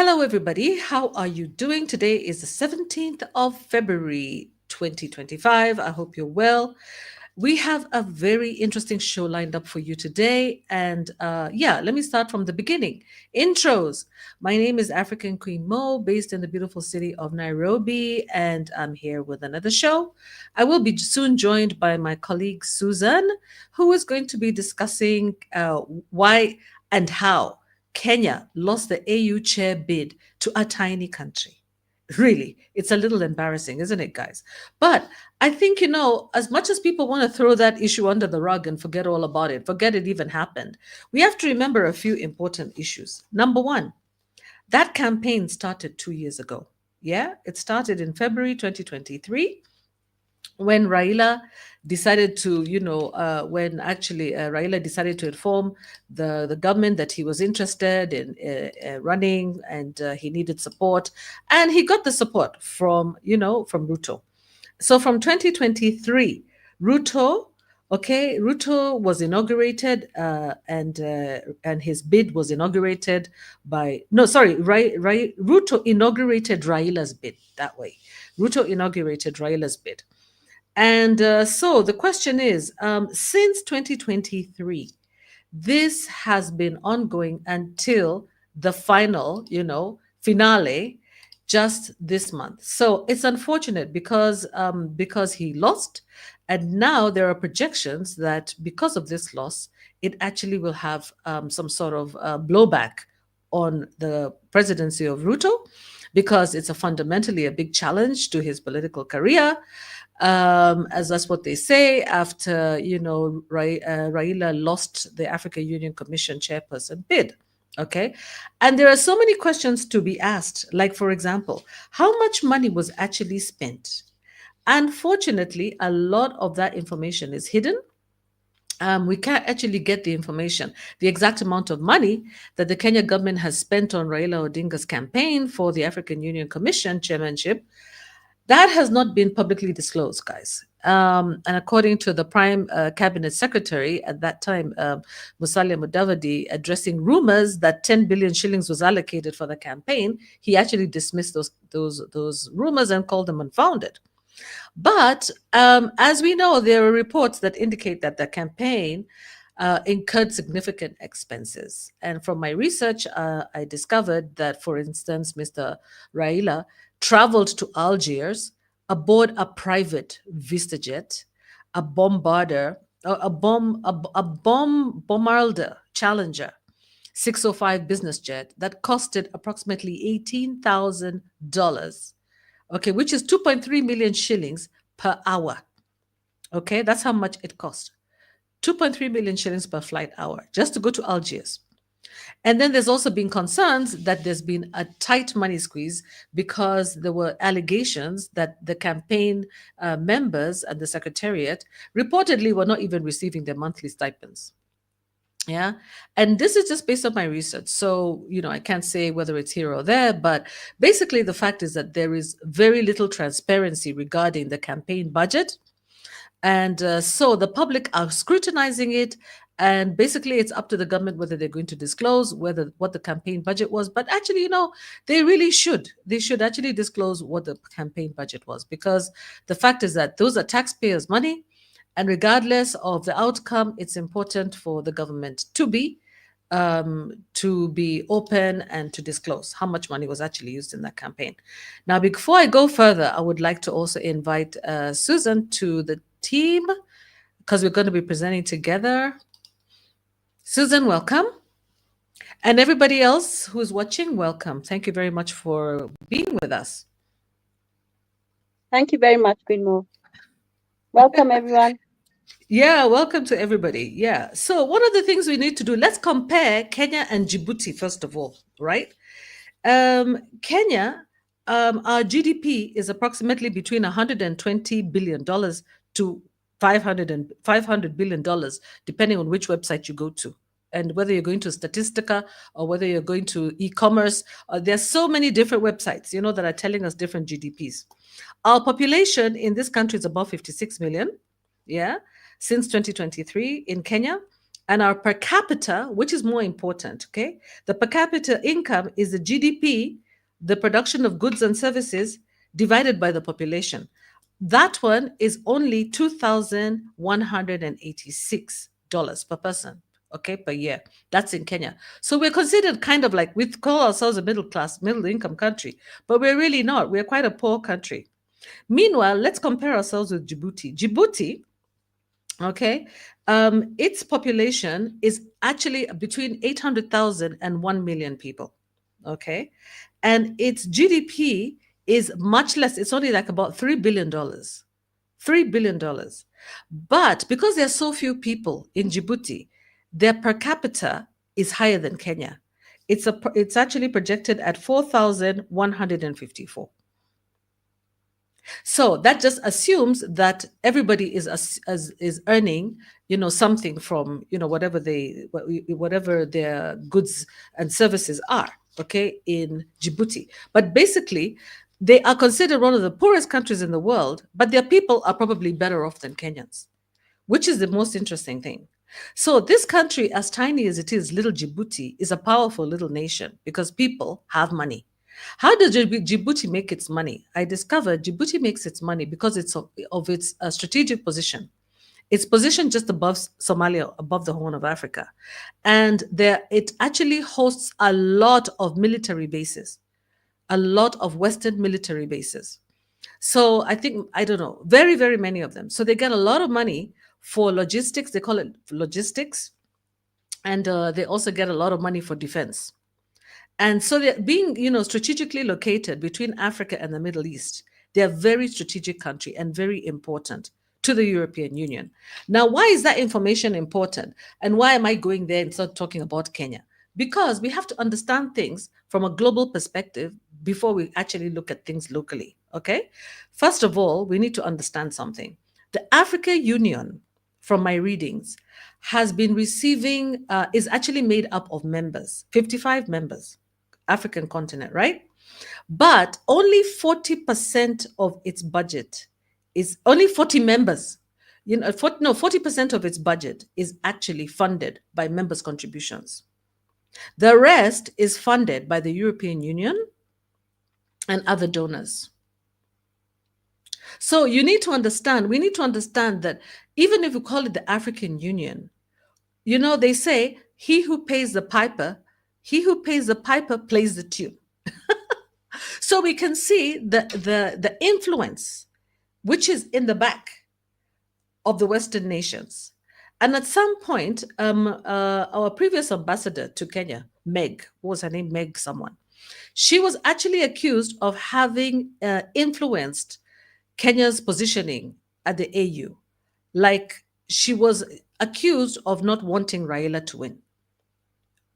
Hello, everybody. How are you doing? Today is the 17th of February, 2025. I hope you're well. We have a very interesting show lined up for you today. And let me start from the beginning. Intros. My name is African Queen Mo, based in the beautiful city of Nairobi, and I'm here with another show. I will be soon joined by my colleague Susan, who is going to be discussing why and how Kenya lost the AU chair bid to a tiny country. Really, it's a little embarrassing, isn't it, guys? But I think, as much as people want to throw that issue under the rug and forget all about it, forget it even happened, we have to remember a few important issues. Number one, that campaign started 2 years ago. Yeah, it started in February 2023 when Raila decided to, Raila decided to inform the government that he was interested in running and he needed support, and he got the support from Ruto. So from 2023, Ruto was inaugurated, and his bid was inaugurated by Ruto inaugurated Raila's bid that way. Ruto inaugurated Raila's bid. And so the question is, since 2023, this has been ongoing until the final, finale just this month. So it's unfortunate because he lost, and now there are projections that because of this loss, it actually will have some sort of blowback on the presidency of Ruto, because it's fundamentally a big challenge to his political career. As that's what they say after, Raila lost the African Union Commission chairperson bid. Okay. And there are so many questions to be asked. Like, for example, how much money was actually spent? Unfortunately, a lot of that information is hidden. We can't actually get the information, the exact amount of money that the Kenya government has spent on Raila Odinga's campaign for the African Union Commission chairmanship. That has not been publicly disclosed, guys. And according to the Prime Cabinet Secretary at that time, Musalia Mudavadi, addressing rumors that 10 billion shillings was allocated for the campaign, he actually dismissed those rumors and called them unfounded. But as we know, there are reports that indicate that the campaign incurred significant expenses. And from my research, I discovered that, for instance, Mr. Raila traveled to Algiers aboard a private VistaJet, a bombarder, a bombarder Challenger 605 business jet that costed approximately $18,000. Okay, which is 2.3 million shillings per hour. Okay, that's how much it cost. 2.3 million shillings per flight hour just to go to Algiers. And then there's also been concerns that there's been a tight money squeeze because there were allegations that the campaign members and the secretariat reportedly were not even receiving their monthly stipends. Yeah. And this is just based on my research. So, I can't say whether it's here or there, but basically the fact is that there is very little transparency regarding the campaign budget. And so the public are scrutinizing it. And basically, it's up to the government whether they're going to disclose what the campaign budget was. But actually, they really should. They should actually disclose what the campaign budget was, because the fact is that those are taxpayers' money. And regardless of the outcome, it's important for the government to be open and to disclose how much money was actually used in that campaign. Now, before I go further, I would like to also invite Susan to the team, because we're going to be presenting together. Susan, welcome. And everybody else who's watching, welcome. Thank you very much for being with us. Thank you very much, Queen Mo. Welcome, everyone. Yeah, welcome to everybody. Yeah. So one of the things we need to do, let's compare Kenya and Djibouti, first of all, right? Kenya, our GDP is approximately between $120 billion to $500 billion, depending on which website you go to. And whether you're going to Statistica or whether you're going to e-commerce, there's so many different websites, that are telling us different GDPs. Our population in this country is about 56 million, since 2023 in Kenya. And our per capita, which is more important, okay? The per capita income is the GDP, the production of goods and services, divided by the population. That one is only $2,186 per person, okay, per year. That's in Kenya. So we're considered kind of like, we call ourselves a middle class, middle income country, but we're really not. We're quite a poor country. Meanwhile, let's compare ourselves with Djibouti. Djibouti, okay, its population is actually between 800,000 and 1 million people, okay? And its GDP is much less. It's only like about $3 billion. $3 billion. But because there are so few people in Djibouti, their per capita is higher than Kenya. It's actually projected at 4,154. So that just assumes that everybody is earning, something from, whatever their goods and services are, okay, in Djibouti. But basically, they are considered one of the poorest countries in the world, but their people are probably better off than Kenyans, which is the most interesting thing. So this country, as tiny as it is, little Djibouti, is a powerful little nation because people have money. How does Djibouti make its money? I discovered Djibouti makes its money because of its strategic position. It's positioned just above Somalia, above the Horn of Africa. And it actually hosts a lot of military bases, a lot of Western military bases. So I think, I don't know, very, very many of them. So they get a lot of money for logistics. They call it logistics. And they also get a lot of money for defense. And so they're being, strategically located between Africa and the Middle East. They're a very strategic country and very important to the European Union. Now, why is that information important? And why am I going there and start talking about Kenya? Because we have to understand things from a global perspective before we actually look at things locally. Okay? First of all, we need to understand something. The African Union, from my readings, has been receiving, is actually made up of members, 55 members. African continent, right? But only 40% of its budget is only 40 members. 40% of its budget is actually funded by members' contributions. The rest is funded by the European Union and other donors. So we need to understand that even if we call it the African Union, they say he who pays the piper plays the tune. So we can see the influence which is in the back of the Western nations. And at some point, our previous ambassador to Kenya, Meg, what was her name? Meg someone. She was actually accused of having influenced Kenya's positioning at the AU. Like, she was accused of not wanting Raila to win.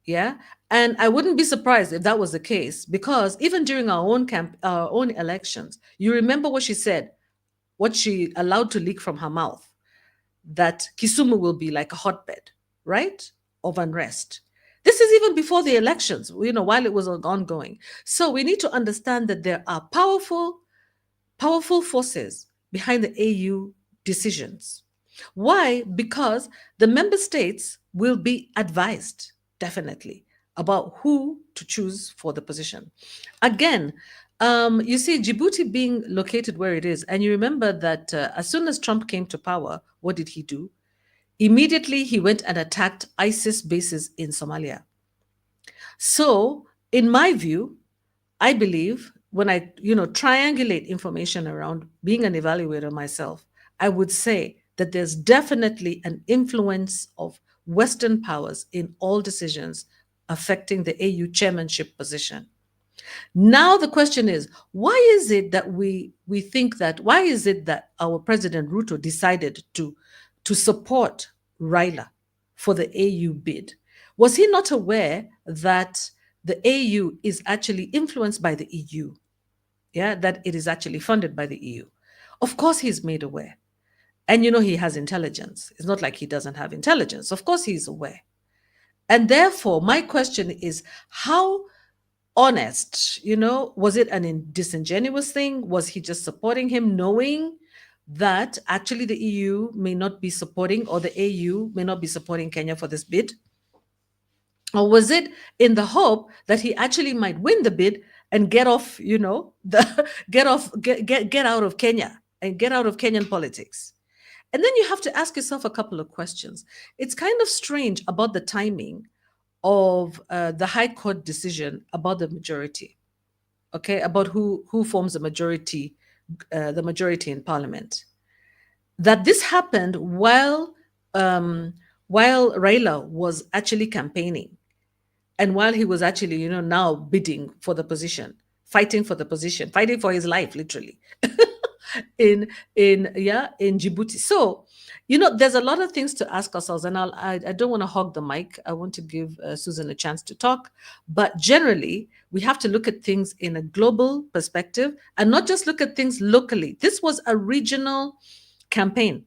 Yeah. And I wouldn't be surprised if that was the case, because even during our own elections, you remember what she said, what she allowed to leak from her mouth, that Kisumu will be like a hotbed, right, of unrest. This is even before the elections, while it was ongoing. So we need to understand that there are powerful forces behind the AU decisions. Why? Because the member states will be advised, definitely, about who to choose for the position. Again, you see, Djibouti being located where it is, and you remember that as soon as Trump came to power, what did he do? Immediately, he went and attacked ISIS bases in Somalia. So, in my view, I believe when I, triangulate information around being an evaluator myself, I would say that there's definitely an influence of Western powers in all decisions affecting the AU chairmanship position. Now the question is, why is it that why is it that our President Ruto decided to support Raila for the AU bid? Was he not aware that the AU is actually influenced by the EU? Yeah, that it is actually funded by the EU. Of course he's made aware. And he has intelligence. It's not like he doesn't have intelligence. Of course he's aware. And therefore, my question is, how honest, was it disingenuous thing? Was he just supporting him knowing that actually the EU may not be supporting, or the AU may not be supporting Kenya for this bid? Or was it in the hope that he actually might win the bid and get off, the get out of Kenya and get out of Kenyan politics? And then you have to ask yourself a couple of questions. It's kind of strange about the timing of the High Court decision about the majority, okay, about who forms the majority in Parliament. That this happened while Raila was actually campaigning, and while he was actually, now bidding for the position, fighting for the position, fighting for his life, literally, in Djibouti. So, there's a lot of things to ask ourselves, and I don't want to hog the mic. I want to give Susan a chance to talk, but generally, we have to look at things in a global perspective and not just look at things locally. This was a regional campaign.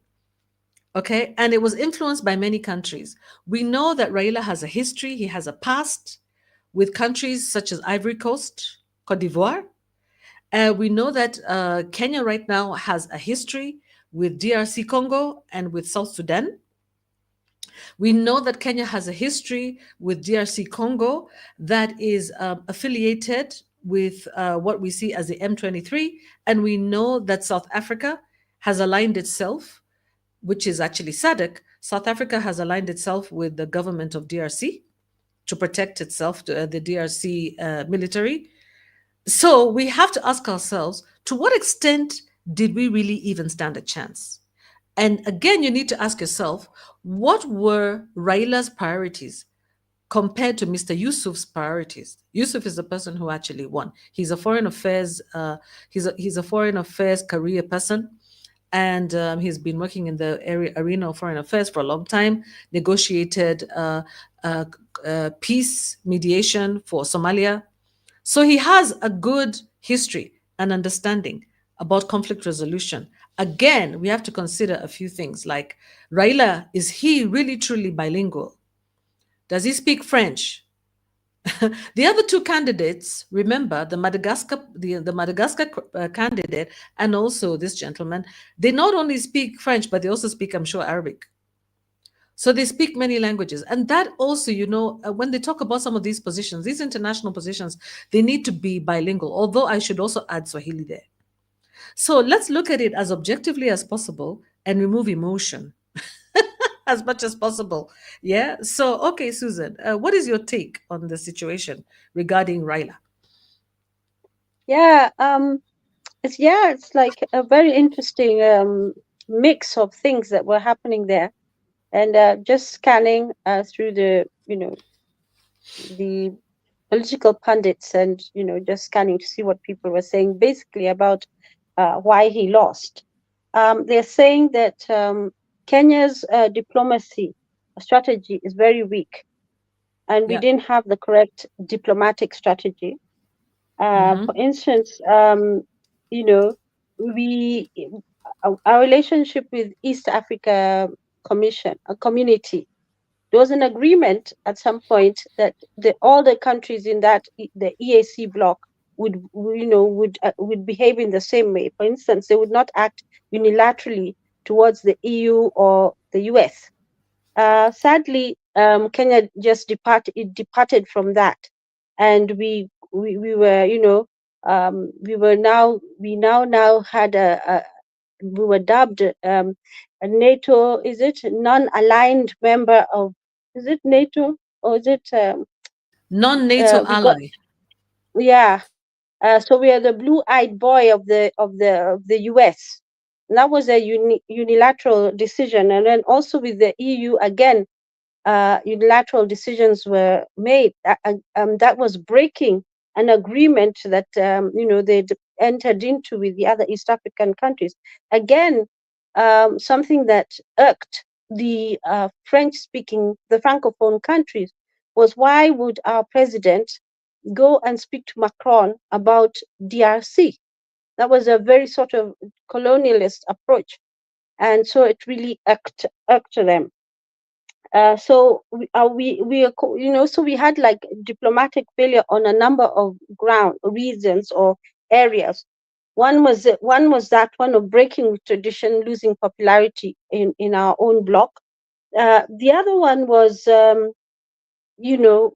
Okay, and it was influenced by many countries. We know that Raila has a history, he has a past with countries such as Ivory Coast, Cote d'Ivoire. We know that Kenya right now has a history with DRC Congo and with South Sudan. We know that Kenya has a history with DRC Congo that is affiliated with what we see as the M23. And we know that South Africa has aligned itself, which is actually SADC. South Africa has aligned itself with the government of DRC to protect itself, the DRC military. So we have to ask ourselves, to what extent did we really even stand a chance? And again, you need to ask yourself, what were Raila's priorities compared to Mr. Yusuf's priorities? Yusuf is the person who actually won. He's a foreign affairs, he's a foreign affairs career person, and he's been working in the arena of foreign affairs for a long time. Negotiated peace mediation for Somalia. So he has a good history and understanding about conflict resolution. Again, we have to consider a few things like, Raila, is he really truly bilingual? Does he speak French? The other two candidates, remember the Madagascar candidate and also this gentleman, they not only speak French, but they also speak, I'm sure, Arabic. So they speak many languages. And that also, when they talk about some of these positions, these international positions, they need to be bilingual, although I should also add Swahili there. So let's look at it as objectively as possible and remove emotion as much as possible. Yeah. So, okay, Susan, what is your take on the situation regarding Raila? Yeah, it's like a very interesting mix of things that were happening there, and just scanning through the political pundits, and just scanning to see what people were saying basically about why he lost. They're saying that Kenya's diplomacy strategy is very weak, and we Yeah. didn't have the correct diplomatic strategy. For instance, we our relationship with East Africa community. There was an agreement at some point that all the countries in the EAC bloc would behave in the same way. For instance, they would not act unilaterally towards the EU or the US. Sadly, Kenya just departed from that, and we were, we now had we were dubbed a NATO, is it non-aligned member of, is it NATO or is it Non-NATO we got, ally. yeah, so we are the blue-eyed boy of the US. And that was a unilateral decision, and then also with the EU again, unilateral decisions were made. That was breaking an agreement that they'd entered into with the other East African countries. Again, something that irked the the Francophone countries was, why would our president go and speak to Macron about DRC? That was a very sort of colonialist approach, and so it really irked them. So so we had like diplomatic failure on a number of reasons or areas. One was that one of breaking with tradition, losing popularity in our own bloc. The other one was, you know,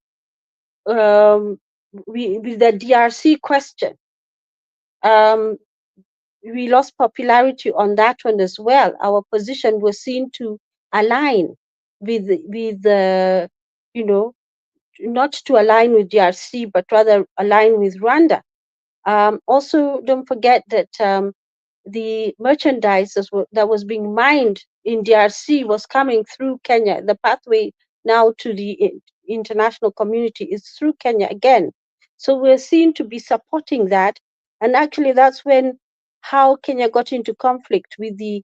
um, with the DRC question. Um, we lost popularity on that one as well. Our position was seen to align with the, you know, not to align with DRC, but rather align with Rwanda. Also, don't forget that the merchandise that was being mined in DRC was coming through Kenya. The pathway now to the international community is through Kenya again. So we're seen to be supporting that. And actually, that's when how Kenya got into conflict with the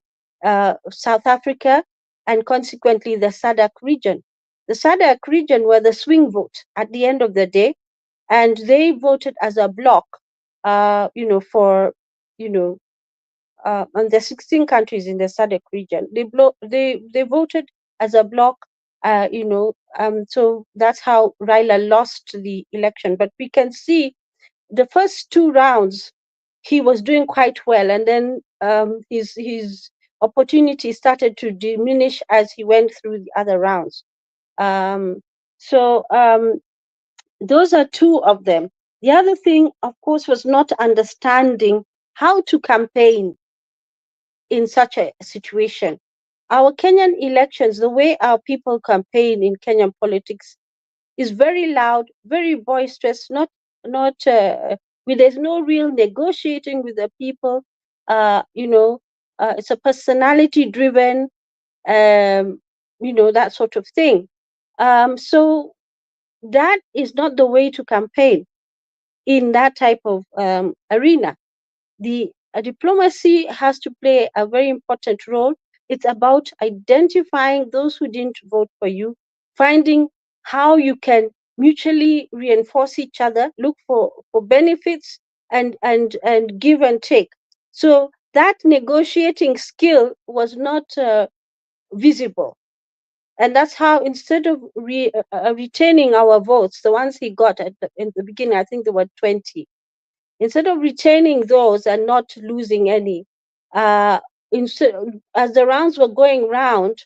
South Africa and consequently the SADC region. The SADC region were the swing vote at the end of the day, and they voted as a bloc, for, and the 16 countries in the SADC region. They voted as a bloc, so that's how Raila lost the election. But we can see the first two rounds, he was doing quite well, and then his opportunity started to diminish as he went through the other rounds. Um, so those are two of them. The other thing, of course, was not understanding how to campaign in such a situation. Our Kenyan elections, the way our people campaign in Kenyan politics is very loud, very boisterous, not there's no real negotiating with the people. It's a personality driven, that sort of thing. So that is not the way to campaign in that type of arena. The diplomacy has to play a very important role. It's about identifying those who didn't vote for you, finding how you can mutually reinforce each other, look for benefits and give and take. So that negotiating skill was not visible. And that's how, instead of retaining our votes, the ones he got in the beginning, I think there were 20, instead of retaining those and not losing any, uh, as the rounds were going round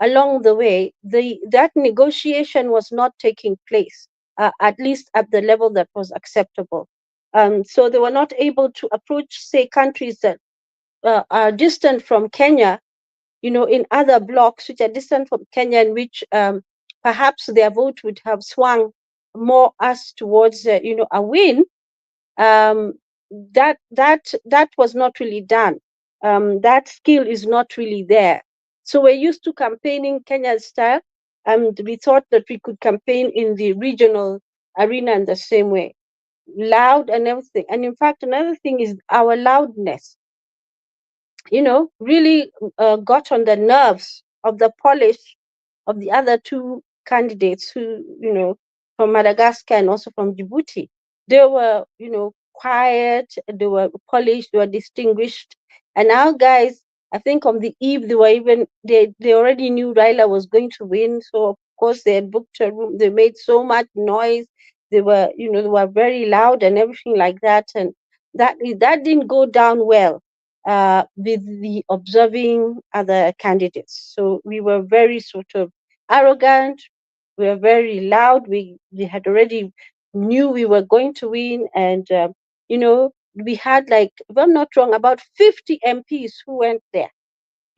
along the way, that negotiation was not taking place, at least at the level that was acceptable. So they were not able to approach, say, countries that are distant from Kenya, in other blocs which are distant from Kenya, in which perhaps their vote would have swung more us towards, a win. That was not really done. That skill is not really there. So we're used to campaigning Kenya style, and we thought that we could campaign in the regional arena in the same way, loud and everything. And in fact, another thing is our loudness, really got on the nerves of the polish of the other two candidates who, from Madagascar and also from Djibouti. They were, quiet, they were polished, they were distinguished. And our guys, I think on the eve, they already knew Raila was going to win. So of course they had booked a room. They made so much noise. They were, they were very loud and everything like that. And that didn't go down well with the observing other candidates. So we were very sort of arrogant. We were very loud. We had already knew we were going to win, and we had, like, if I'm not wrong, about 50 MPs who went there,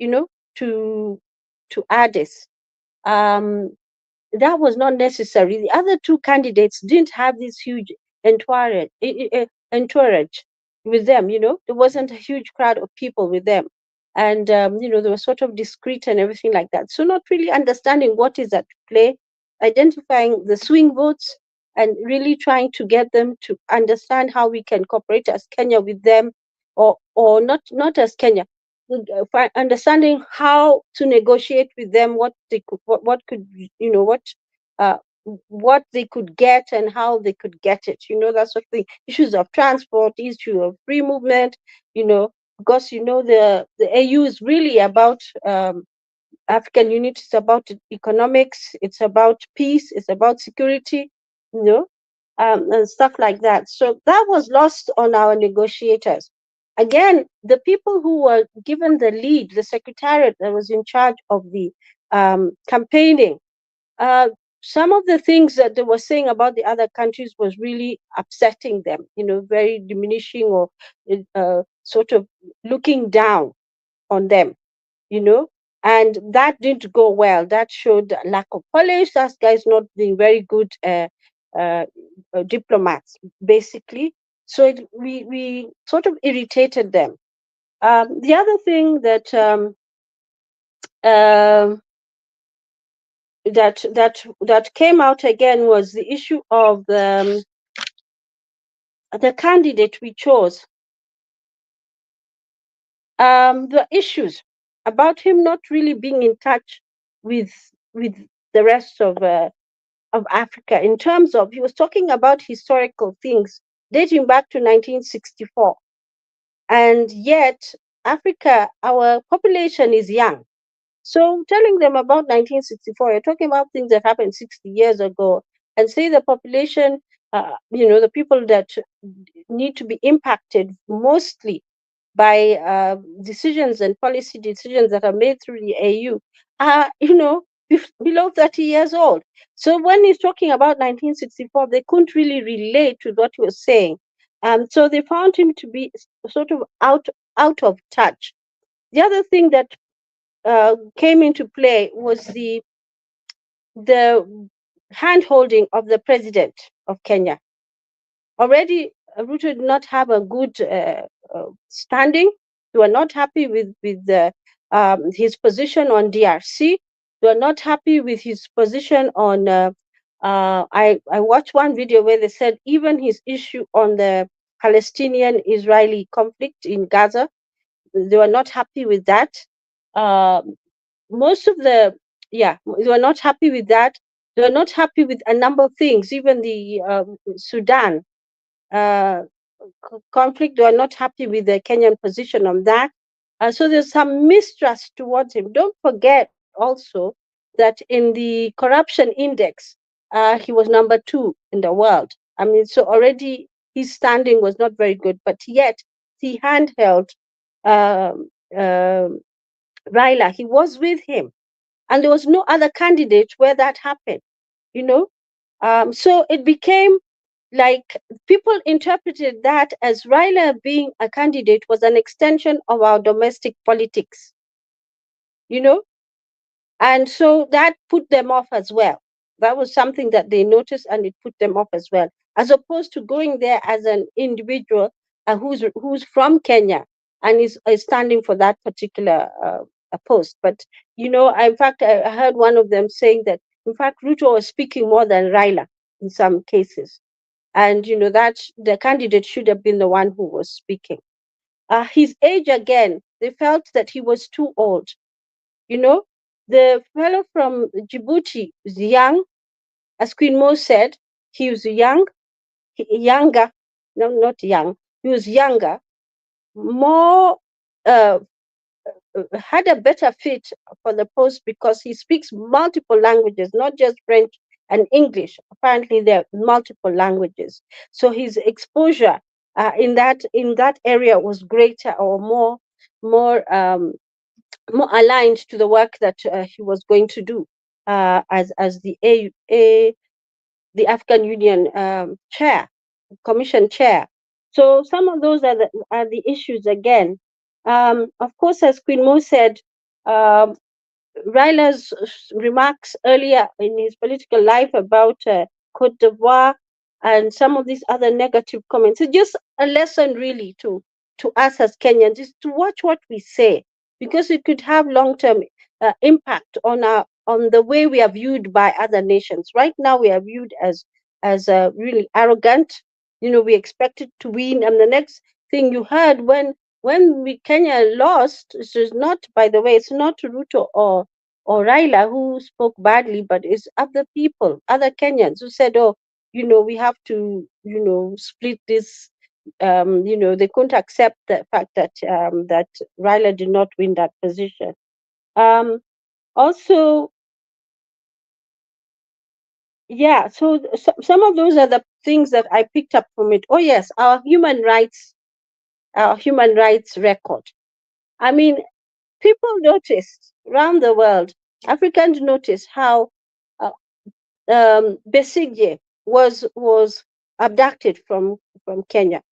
to Addis. Um, that was not necessary. The other two candidates didn't have this huge entourage with them. There wasn't a huge crowd of people with them, and they were sort of discreet and everything like that. So not really understanding what is at play, identifying the swing votes, and really trying to get them to understand how we can cooperate as Kenya with them, or not as Kenya, understanding how to negotiate with them, what they could, what could, uh, what they could get and how they could get it. That sort of thing. Issues of transport, issue of free movement. Because the AU is really about African unity. It's about economics. It's about peace. It's about security. And stuff like that. So that was lost on our negotiators. again, the people who were given the lead, the secretariat that was in charge of the campaigning, uh, some of the things that they were saying about the other countries was really upsetting them, very diminishing, or sort of looking down on them, you know, and that didn't go well. That showed lack of polish. That guy's not being very good uh, diplomats, basically. So we sort of irritated them. The other thing um, that came out again was the issue of the candidate we chose. The issues about him not really being in touch with with the rest of Africa, in terms of, he was talking about historical things dating back to 1964, and yet Africa, our population is young. So telling them about 1964, you're talking about things that happened 60 years ago, and say the population, the people that need to be impacted mostly by decisions and policy decisions that are made through the AU are, below 30 years old. So when he's talking about 1964, they couldn't really relate to what he was saying. So they found him to be sort of out of touch. The other thing that came into play was the hand holding of the president of Kenya. Already, Ruto did not have a good standing. They were not happy with his position on DRC. They were not happy with his position on. I watched one video where they said even his issue on the Palestinian-Israeli conflict in Gaza, they were not happy with that. Uh, most of the Yeah, they were not happy with that. They were not happy with a number of things, even the Sudan uh, conflict. They are not happy with the Kenyan position on that. So there's some mistrust towards him. Don't forget also that in the corruption index, he was number 2 in the world. I mean, so already his standing was not very good, but yet he handheld um, um Raila. He was with him, and there was no other candidate where that happened, you know. So it became like people interpreted that as Raila being a candidate was an extension of our domestic politics, you know, and so that put them off as well. That was something that they noticed, and it put them off as well, as opposed to going there as an individual who's from Kenya and is standing for that particular post. But in fact, I heard one of them saying that in fact Ruto was speaking more than Raila in some cases, and that the candidate should have been the one who was speaking. His age, again, they felt that he was too old. You know, the fellow from Djibouti is young, as Queen Mo said. He was younger, no, not young. He was younger, more uh, had a better fit for the post because he speaks multiple languages, not just French and English. Apparently, there are multiple languages, so his exposure in that area was greater, or more aligned to the work that he was going to do as the African Union Commission chair. So some of those are the issues again. Of course, as Queen Mo said, um, Raila's remarks earlier in his political life about Cote d'Ivoire and some of these other negative comments. It's just a lesson, really, to us as Kenyans, is to watch what we say, because it could have long-term impact on the way we are viewed by other nations. Right now, we are viewed as really arrogant. We expected to win, and the next thing you heard when Kenya lost, it is not, by the way, it's not Ruto or Raila who spoke badly, but it's other people, other Kenyans who said, "Oh, we have to, split this." They couldn't accept the fact that Raila did not win that position. Um, Also, yeah. So some of those are the things that I picked up from it. Oh yes, our human rights our human rights record. I mean, people noticed around the world, Africans noticed how uh, Besigye was abducted from Kenya.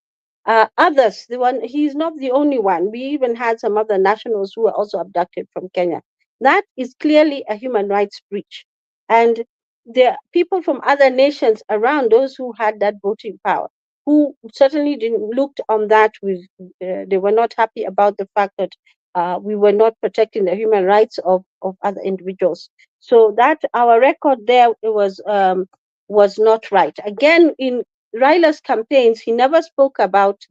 Others, he's not the only one. We even had some other nationals who were also abducted from Kenya. That is clearly a human rights breach. And there are people from other nations around, those who had that voting power, who certainly didn't look on that with, they were not happy about the fact that we were not protecting the human rights of other individuals. So that our record there was not right. Again, in Raila's campaigns, he never spoke about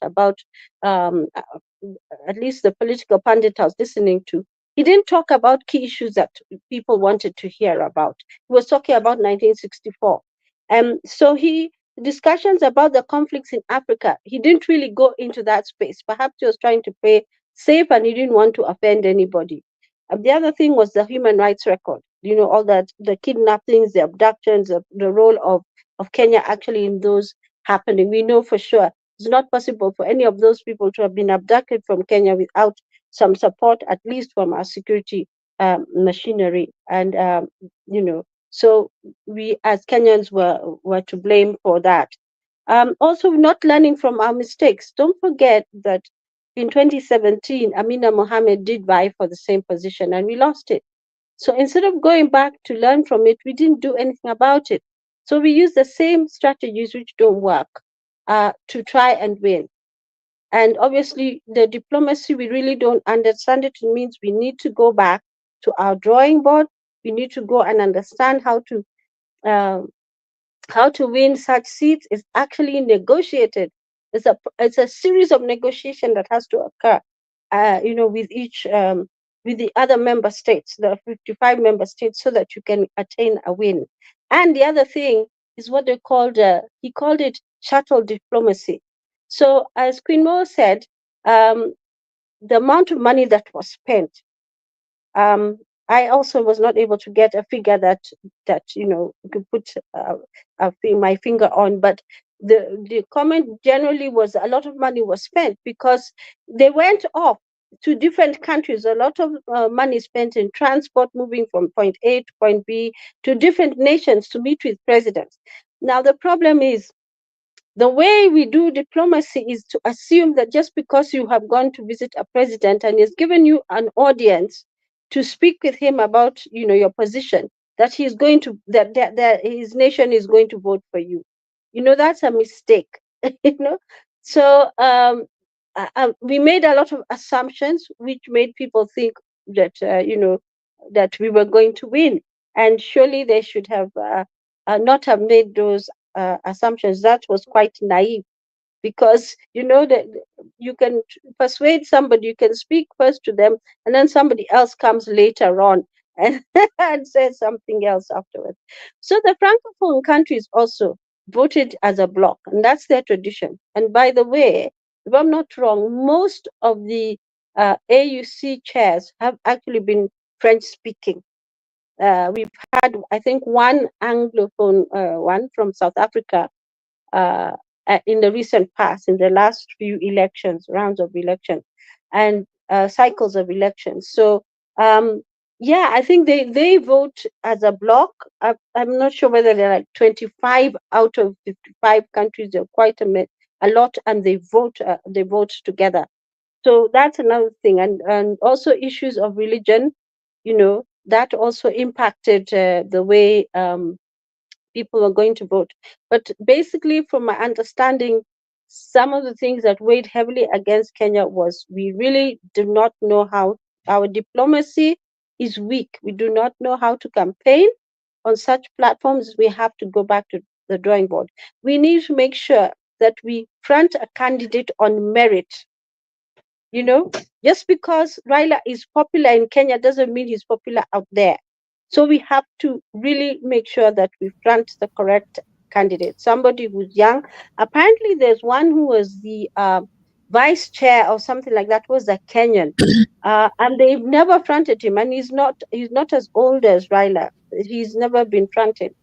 about at least the political pundit I was listening to. He didn't talk about key issues that people wanted to hear about. He was talking about 1964. So discussions about the conflicts in Africa, he didn't really go into that space. Perhaps he was trying to play safe and he didn't want to offend anybody. The other thing was the human rights record. You know, all that, the kidnappings, the abductions, the role of Kenya actually in those happening. We know for sure it's not possible for any of those people to have been abducted from Kenya without some support, at least from our security machinery. And so we as Kenyans were to blame for that. Also, not learning from our mistakes. Don't forget that in 2017, Amina Mohammed did vie for the same position and we lost it. So instead of going back to learn from it, we didn't do anything about it. So we use the same strategies which don't work to try and win. And obviously, the diplomacy, we really don't understand it. It means we need to go back to our drawing board. We need to go and understand uh, how to win such seats is actually negotiated. It's a series of negotiation that has to occur, with each with the other member states, the 55 member states, so that you can attain a win. And the other thing is what he called it shuttle diplomacy. So as Queen Mo said, the amount of money that was spent, um, I also was not able to get a figure that could put my finger on, but the comment generally was a lot of money was spent because they went off to different countries. A lot of money spent in transport, moving from point A to point B to different nations to meet with presidents. Now the problem is, the way we do diplomacy is to assume that just because you have gone to visit a president and he's given you an audience to speak with him about your position, that he's going to that his nation is going to vote for you. That's a mistake. you know so we made a lot of assumptions which made people think that that we were going to win, and surely they should have not have made those assumptions. That was quite naive, because that you can persuade somebody, you can speak first to them, and then somebody else comes later on and, and says something else afterwards. So the francophone countries also voted as a bloc, and that's their tradition. And by the way, if I'm not wrong, most of the AUC chairs have actually been French speaking. We've had, I think, one Anglophone one from South Africa uh, in the recent past, in the last few elections, rounds of elections, and cycles of elections. So, yeah, I think they vote as a bloc. I'm not sure whether they're like 25 out of 55 countries. They're quite a lot, and they vote together. So that's another thing, and also issues of religion. That also impacted the way people are going to vote. But basically, from my understanding, some of the things that weighed heavily against Kenya was we really do not know how. Our diplomacy is weak. We do not know how to campaign on such platforms. We have to go back to the drawing board. We need to make sure that we front a candidate on merit. Just because Raila is popular in Kenya doesn't mean he's popular out there. So we have to really make sure that we front the correct candidate, somebody who's young. Apparently, there's one who was the vice chair or something like that, was a Kenyan, and they've never fronted him. And he's not as old as Raila. He's never been fronted.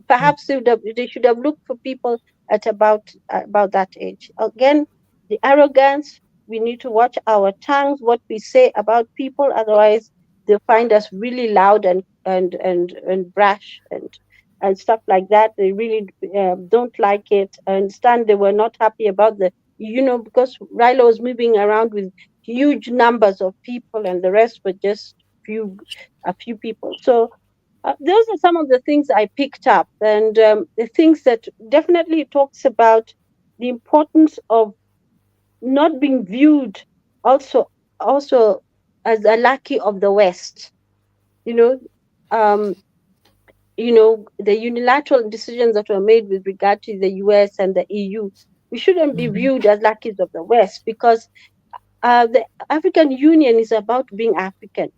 Perhaps they should have looked for people at about that age. Again, the arrogance. We need to watch our tongues, what we say about people. Otherwise, they'll find us really loud and brash and stuff like that. They really don't like it. I understand they were not happy about because Raila was moving around with huge numbers of people, and the rest were just a few people. So those are some of the things I picked up, and the things that definitely talks about the importance of not being viewed also also as a lackey of the West. You know, um, the unilateral decisions that were made with regard to the US and the EU, we shouldn't be Mhm. viewed as lackeys of the West, because the African Union is about being African.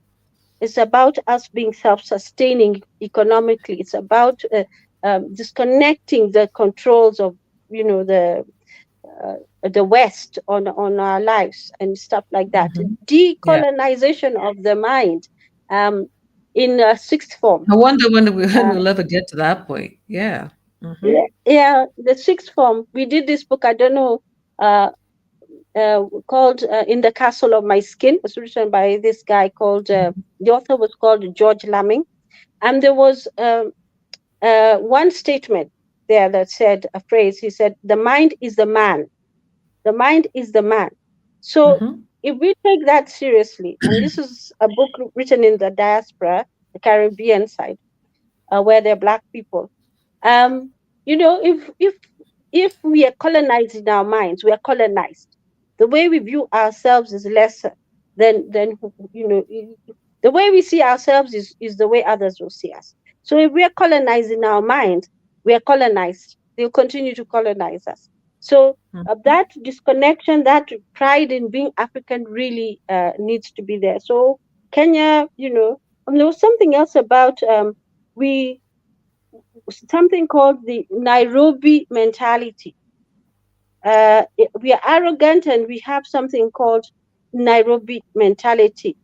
It's about us being self-sustaining economically. It's about disconnecting the controls of uh, the West on our lives and stuff like that. Mhm. Yeah. Decolonization of the mind, um, in sixth form. I wonder when Uh, we'll ever get to that point. Yeah. Hmm. yeah, the sixth form. We did this book. I don't know. Called "In the Castle of My Skin." It was written by this guy called. The author was called George Lamming, and there was one statement there that said a phrase. He said, "The mind is the man. The mind is the man." So Hmm. if we take that seriously, and this is a book written in the diaspora, the Caribbean side, where there are Black people, um, if we are colonized in our minds, we are colonized. The way we view ourselves is lesser than the way we see ourselves is the way others will see us. So if we are colonized in our mind, we are colonized. They'll continue to colonize us. So that disconnection, that pride in being African, really needs to be there. So Kenya, there was something else about we something called the Nairobi mentality. We are arrogant, and we have something called Nairobi mentality.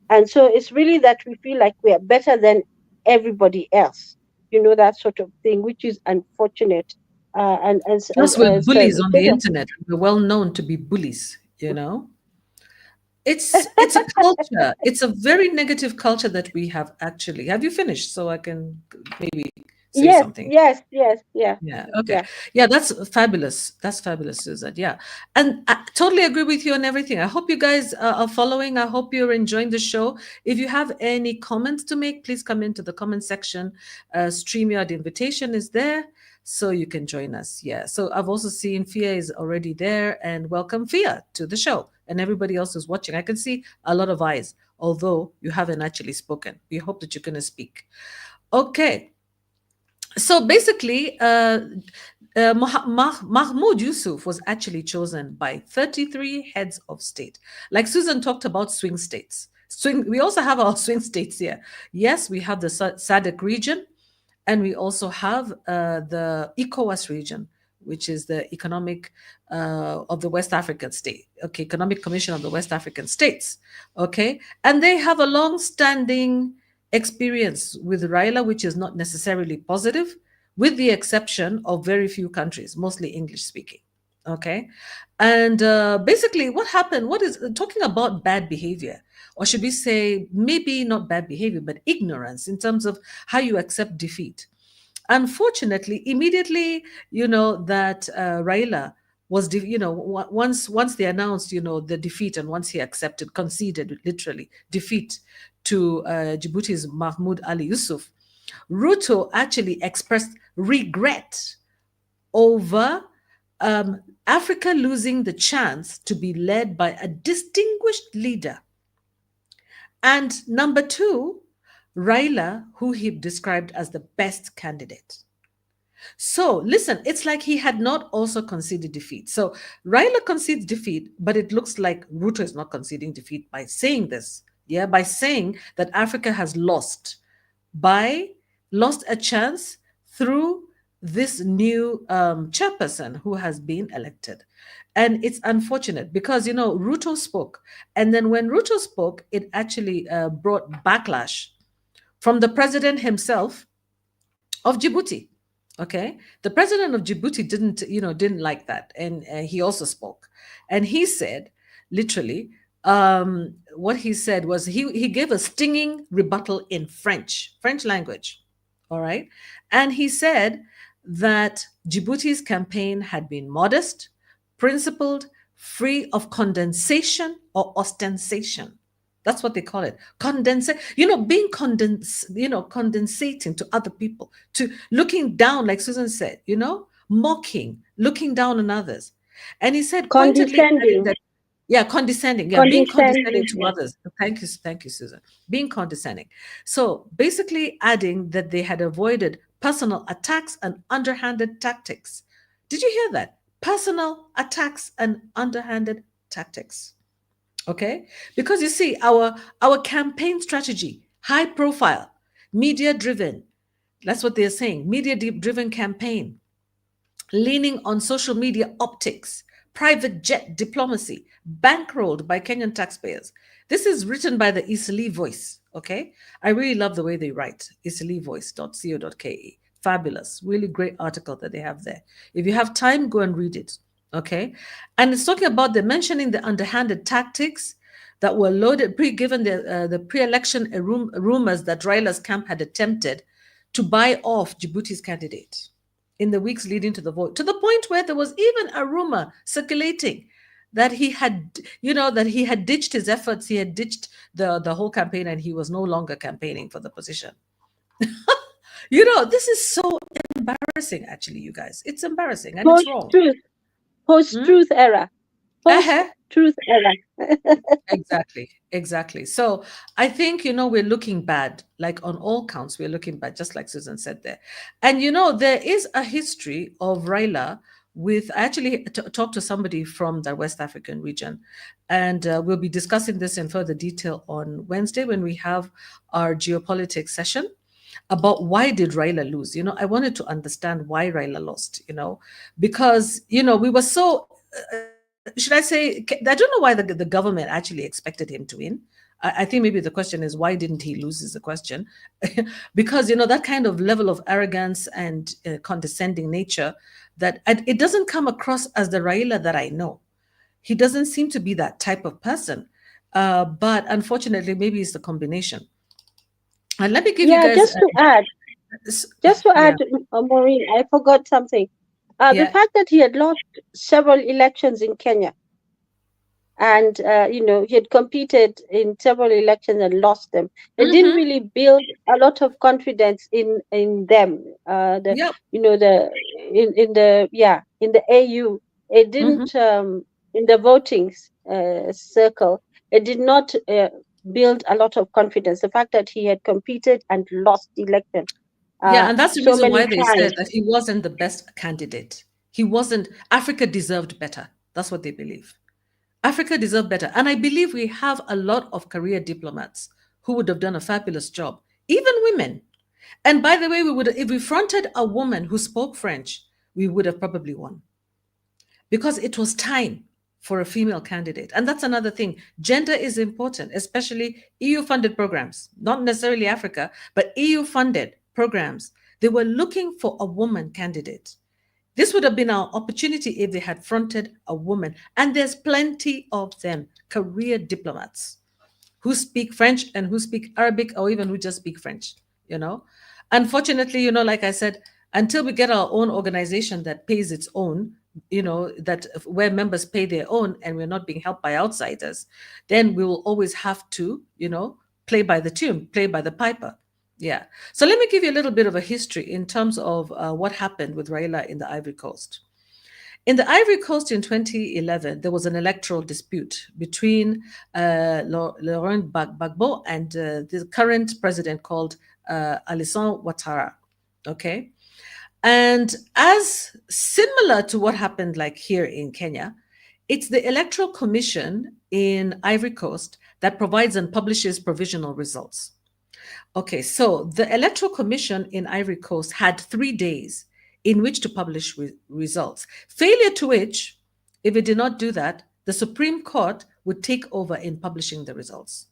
And so it's really that we feel like we are better than everybody else, that sort of thing, which is unfortunate. Plus, we're bullies on Instead the of, internet. We're well known to be bullies, you know? It's a culture. It's a very negative culture that we have actually. Have you finished? So I can maybe say yes, something. yes, yes, yeah, Yeah. Okay. yeah. Yeah, that's fabulous. That's fabulous, Susan. Yeah. And I totally agree with you on everything. I hope you guys are following. I hope you're enjoying the show. If you have any comments to make, please come into the comment section. StreamYard invitation is there, so you can join us. Yeah. So I've also seen Fia is already there, and welcome Fia to the show, and everybody else who's watching. I can see a lot of eyes, although you haven't actually spoken. We hope that you're going to speak. Okay. So basically, Mahmoud Yusuf was actually chosen by 33 heads of state. Like Susan talked about swing states. We also have our swing states here. Yes, we have the SADC region, and we also have the ECOWAS region, which is the economic of the West African state. Okay, Economic Commission of the West African States. Okay, and they have a long-standing experience with Raila, which is not necessarily positive, with the exception of very few countries, mostly English speaking. Okay, and basically, what happened? What is talking about bad behavior? Or should we say, maybe not bad behavior, but ignorance in terms of how you accept defeat. Unfortunately, immediately, that Raila was, once they announced, the defeat, and once he accepted, conceded literally defeat to Djibouti's Mahmoud Ali Yusuf, Ruto actually expressed regret over Africa losing the chance to be led by a distinguished leader. And number two, Raila, who he described as the best candidate. So listen, it's like he had not also conceded defeat. So Raila concedes defeat, but it looks like Ruto is not conceding defeat by saying this. Yeah, by saying that Africa has lost a chance through this new chairperson who has been elected. And it's unfortunate because, Ruto spoke. And then when Ruto spoke, it actually brought backlash from the president himself of Djibouti. Okay, the president of Djibouti didn't like that, and he also spoke, and he said, literally, what he said was he gave a stinging rebuttal in French language, all right, and he said that Djibouti's campaign had been modest, principled, free of condensation or ostentation. That's what they call it. Being condensating to other people, to looking down, like Susan said, mocking, looking down on others. And he said, pointedly adding Condescending, that, yeah, condescending, yeah, being condescending condescending. to Yeah. others. Thank you, Susan. Being condescending. So basically adding that they had avoided personal attacks and underhanded tactics. Did you hear that? Personal attacks and underhanded tactics. Okay, because you see, our campaign strategy, high profile, media driven, that's what they're saying, media driven campaign, leaning on social media optics, private jet diplomacy, bankrolled by Kenyan taxpayers. This is written by the Isili Voice. Okay, I really love the way they write. isilivoice.co.ke. Fabulous, really great article that they have there. If you have time, go and read it. Okay, and it's talking about they're mentioning the underhanded tactics that were loaded, given the pre-election rumors that Raila's camp had attempted to buy off Djibouti's candidate in the weeks leading to the vote, to the point where there was even a rumor circulating that he had ditched his efforts, he had ditched the whole campaign, and he was no longer campaigning for the position. This is so embarrassing, actually, you guys. It's embarrassing and it's Post wrong. truth, post Hmm? truth era, post Uh-huh. truth era. Exactly. So I think, we're looking bad, like on all counts, we're looking bad, just like Susan said there. And, there is a history of Raila with, I actually talked to somebody from the West African region, and we'll be discussing this in further detail on Wednesday when we have our geopolitics session about why did Raila lose. I wanted to understand why Raila lost, because, we were so should I say, I don't know why the government actually expected him to win. I think maybe the question is, why didn't he lose, is the question. Because, that kind of level of arrogance and condescending nature, that it doesn't come across as the Raila that I know. He doesn't seem to be that type of person. But unfortunately, maybe it's the combination. And let me give you Yeah, guys, s- just to yeah, add, Maureen, I forgot something. The yeah. fact that he had lost several elections in Kenya, and he had competed in several elections and lost them. It didn't Mm-hmm. really build a lot of confidence in them. The Yep. you know the in the yeah in the AU, it Mm-hmm. didn't in the voting circle. It did not build a lot of confidence. The fact that he had competed and lost the election Yeah, and that's the so reason many why they times. said that he wasn't the best candidate. He wasn't, Africa deserved better. That's what they believe. Africa deserved better. And I believe we have a lot of career diplomats who would have done a fabulous job, even women. And by the way, if we fronted a woman who spoke French, we would have probably won, because it was time for a female candidate. And that's another thing. Gender is important, especially EU funded programs, not necessarily Africa, but EU funded programs. They were looking for a woman candidate. This would have been our opportunity if they had fronted a woman. And there's plenty of them, career diplomats who speak French and who speak Arabic, or even who just speak French, you know. Unfortunately, like I said, until we get our own organization that pays its own, that where members pay their own and we're not being helped by outsiders, then we will always have to, play by the tune, play by the piper. Yeah. So let me give you a little bit of a history in terms of what happened with Raila in the Ivory Coast. In the Ivory Coast in 2011, there was an electoral dispute between Laurent Gbagbo and the current president called Alassane Ouattara. Okay. And as similar to what happened like here in Kenya, it's the Electoral Commission in Ivory Coast that provides and publishes provisional results. Okay, so the Electoral Commission in Ivory Coast had 3 days in which to publish results. Failure to which, if it did not do that, the Supreme Court would take over in publishing the results.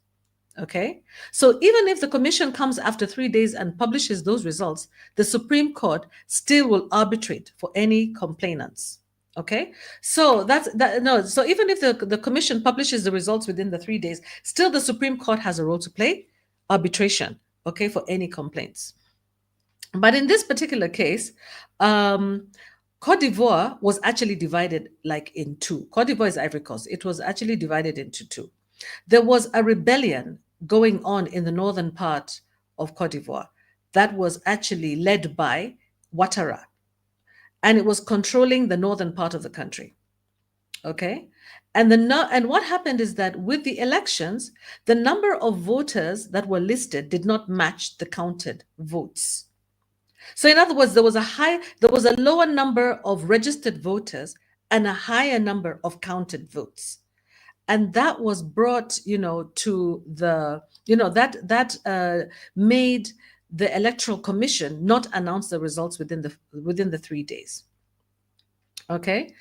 Okay. So even if the commission comes after 3 days and publishes those results, the Supreme Court still will arbitrate for any complainants. Okay. So that's that. No. So even if the commission publishes the results within the 3 days, still the Supreme Court has a role to play, arbitration. Okay. For any complaints. But in this particular case, Cote d'Ivoire was actually divided like in two. Cote d'Ivoire is Ivory Coast. It was actually divided into two. There was a rebellion going on in the northern part of Cote d'Ivoire that was actually led by Ouattara, and it was controlling the northern part of the country. Okay. And what happened is that with the elections, the number of voters that were listed did not match the counted votes. So in other words, there was a lower number of registered voters and a higher number of counted votes. And that was brought, to the, that made the Electoral Commission not announce the results within the 3 days. Okay.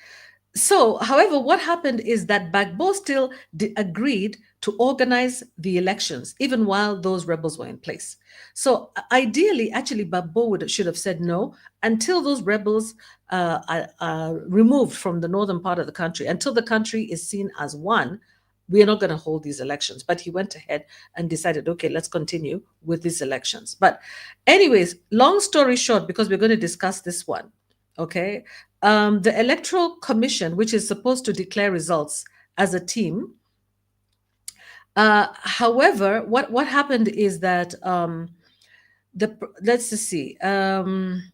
So, however, what happened is that Gbagbo still agreed to organize the elections, even while those rebels were in place. So, ideally, actually, Gbagbo should have said no until those rebels are removed from the northern part of the country, until the country is seen as one. We are not going to hold these elections. But he went ahead and decided, okay, let's continue with these elections. But, anyways, long story short, because we're going to discuss this one, okay, the Electoral Commission, which is supposed to declare results as a team. However, what happened is that let's just see, so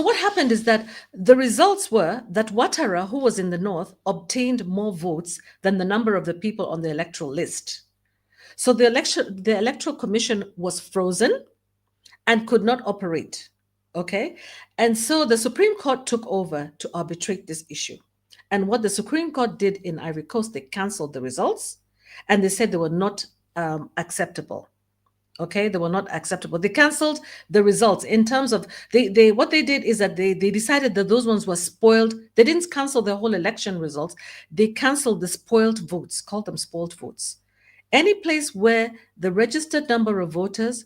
what happened is that the results were that Ouattara, who was in the north, obtained more votes than the number of the people on the electoral list. So the Electoral Commission was frozen and could not operate. Okay. And so the Supreme Court took over to arbitrate this issue. And what the Supreme Court did in Ivory Coast, they canceled the results and they said they were not acceptable. Okay, they were not acceptable. They canceled the results in terms of what they did is that they decided that those ones were spoiled. They didn't cancel the whole election results. They canceled the spoiled votes, called them spoiled votes. Any place where the registered number of voters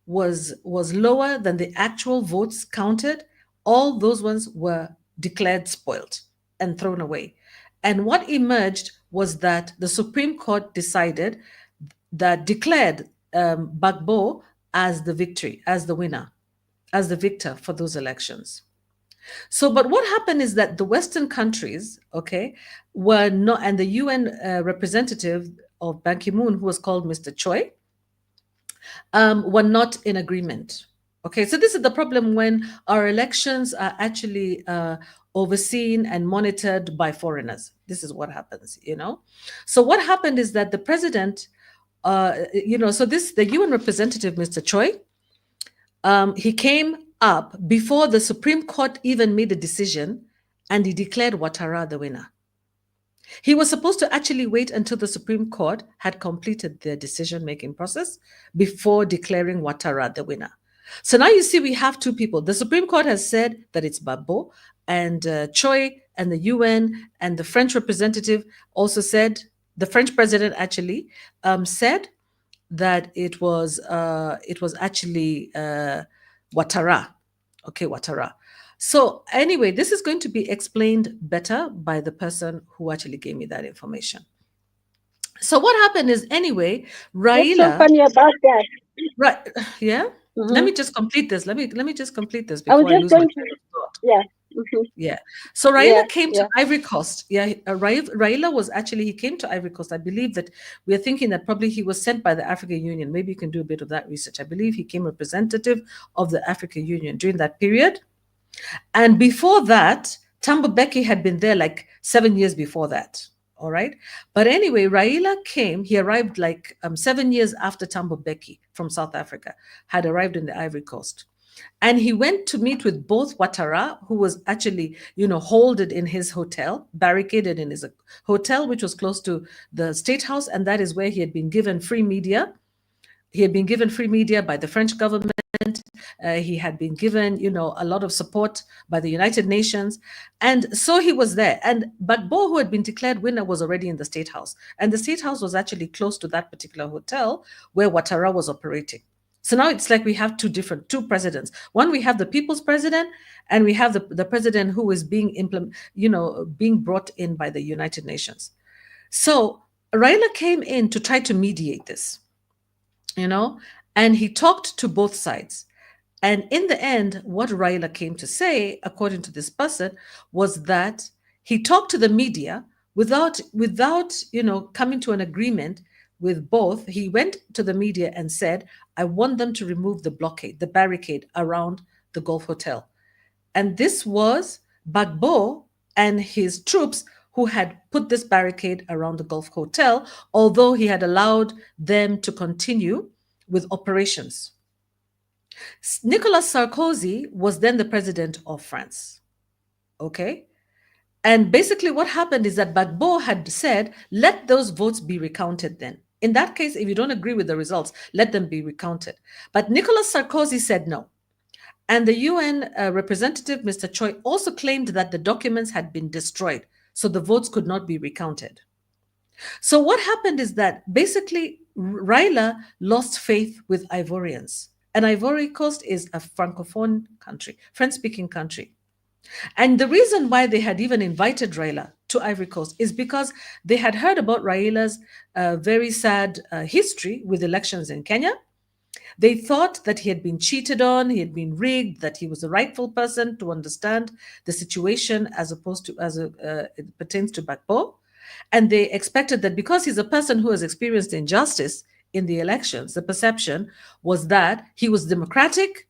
was lower than the actual votes counted, all those ones were declared spoiled and thrown away. And what emerged was that the Supreme Court declared Gbagbo as the winner, as the victor for those elections. So, but what happened is that the Western countries, okay, were not, and the UN representative of Ban Ki-moon, who was called Mr. Choi, were not in agreement. Okay, so this is the problem when our elections are actually overseen and monitored by foreigners. This is what happens, So what happened is that the president, the UN representative, Mr. Choi, he came up before the Supreme Court even made a decision, and he declared Ouattara the winner. He was supposed to actually wait until the Supreme Court had completed their decision-making process before declaring Ouattara the winner. So now you see we have two people. The Supreme Court has said that it's Gbagbo, and Choi and the UN and the French representative also said, the French president actually said that it was actually Ouattara. Okay, Ouattara. So anyway, this is going to be explained better by the person who actually gave me that information. So what happened is, anyway, Raila. What's so funny about that? Right? Yeah. Mm-hmm. Let me just complete this. Let me just complete this before I lose my train of thought. Yeah. Mm-hmm. Yeah. So Raila came to Ivory Coast. Yeah. Raila was actually, he came to Ivory Coast. I believe that we are thinking that probably he was sent by the African Union. Maybe you can do a bit of that research. I believe he came representative of the African Union during that period. And before that, Thabo Mbeki had been there like 7 years before that. All right. But anyway, Raila came, he arrived like 7 years after Thabo Mbeki from South Africa had arrived in the Ivory Coast. And he went to meet with both Ouattara, who was actually, holded in his hotel, barricaded in his hotel, which was close to the State House. And that is where he had been given free media. He had been given free media by the French government. He had been given, a lot of support by the United Nations. And so he was there. And Gbagbo, who had been declared winner, was already in the State House. And the State House was actually close to that particular hotel where Ouattara was operating. So now it's like we have two presidents. One, we have the people's president, and we have the president who is being brought in by the United Nations. So Raila came in to try to mediate this, and he talked to both sides. And in the end, what Raila came to say, according to this person, was that he talked to the media without coming to an agreement with both. He went to the media and said, I want them to remove the blockade, the barricade around the Gulf Hotel. And this was Gbagbo and his troops who had put this barricade around the Gulf Hotel, although he had allowed them to continue with operations. Nicolas Sarkozy was then the president of France. Okay? And basically, what happened is that Gbagbo had said, let those votes be recounted then. In that case, if you don't agree with the results, let them be recounted. But Nicolas Sarkozy said no. And the UN representative, Mr. Choi, also claimed that the documents had been destroyed, so the votes could not be recounted. So what happened is that basically Raila lost faith with Ivorians. And Ivory Coast is a francophone country, French-speaking country. And the reason why they had even invited Raila to Ivory Coast is because they had heard about Raila's very sad history with elections in Kenya. They thought that he had been cheated on, he had been rigged, that he was the rightful person to understand the situation as opposed to as it pertains to Gbagbo. And they expected that because he's a person who has experienced injustice in the elections, the perception was that he was democratic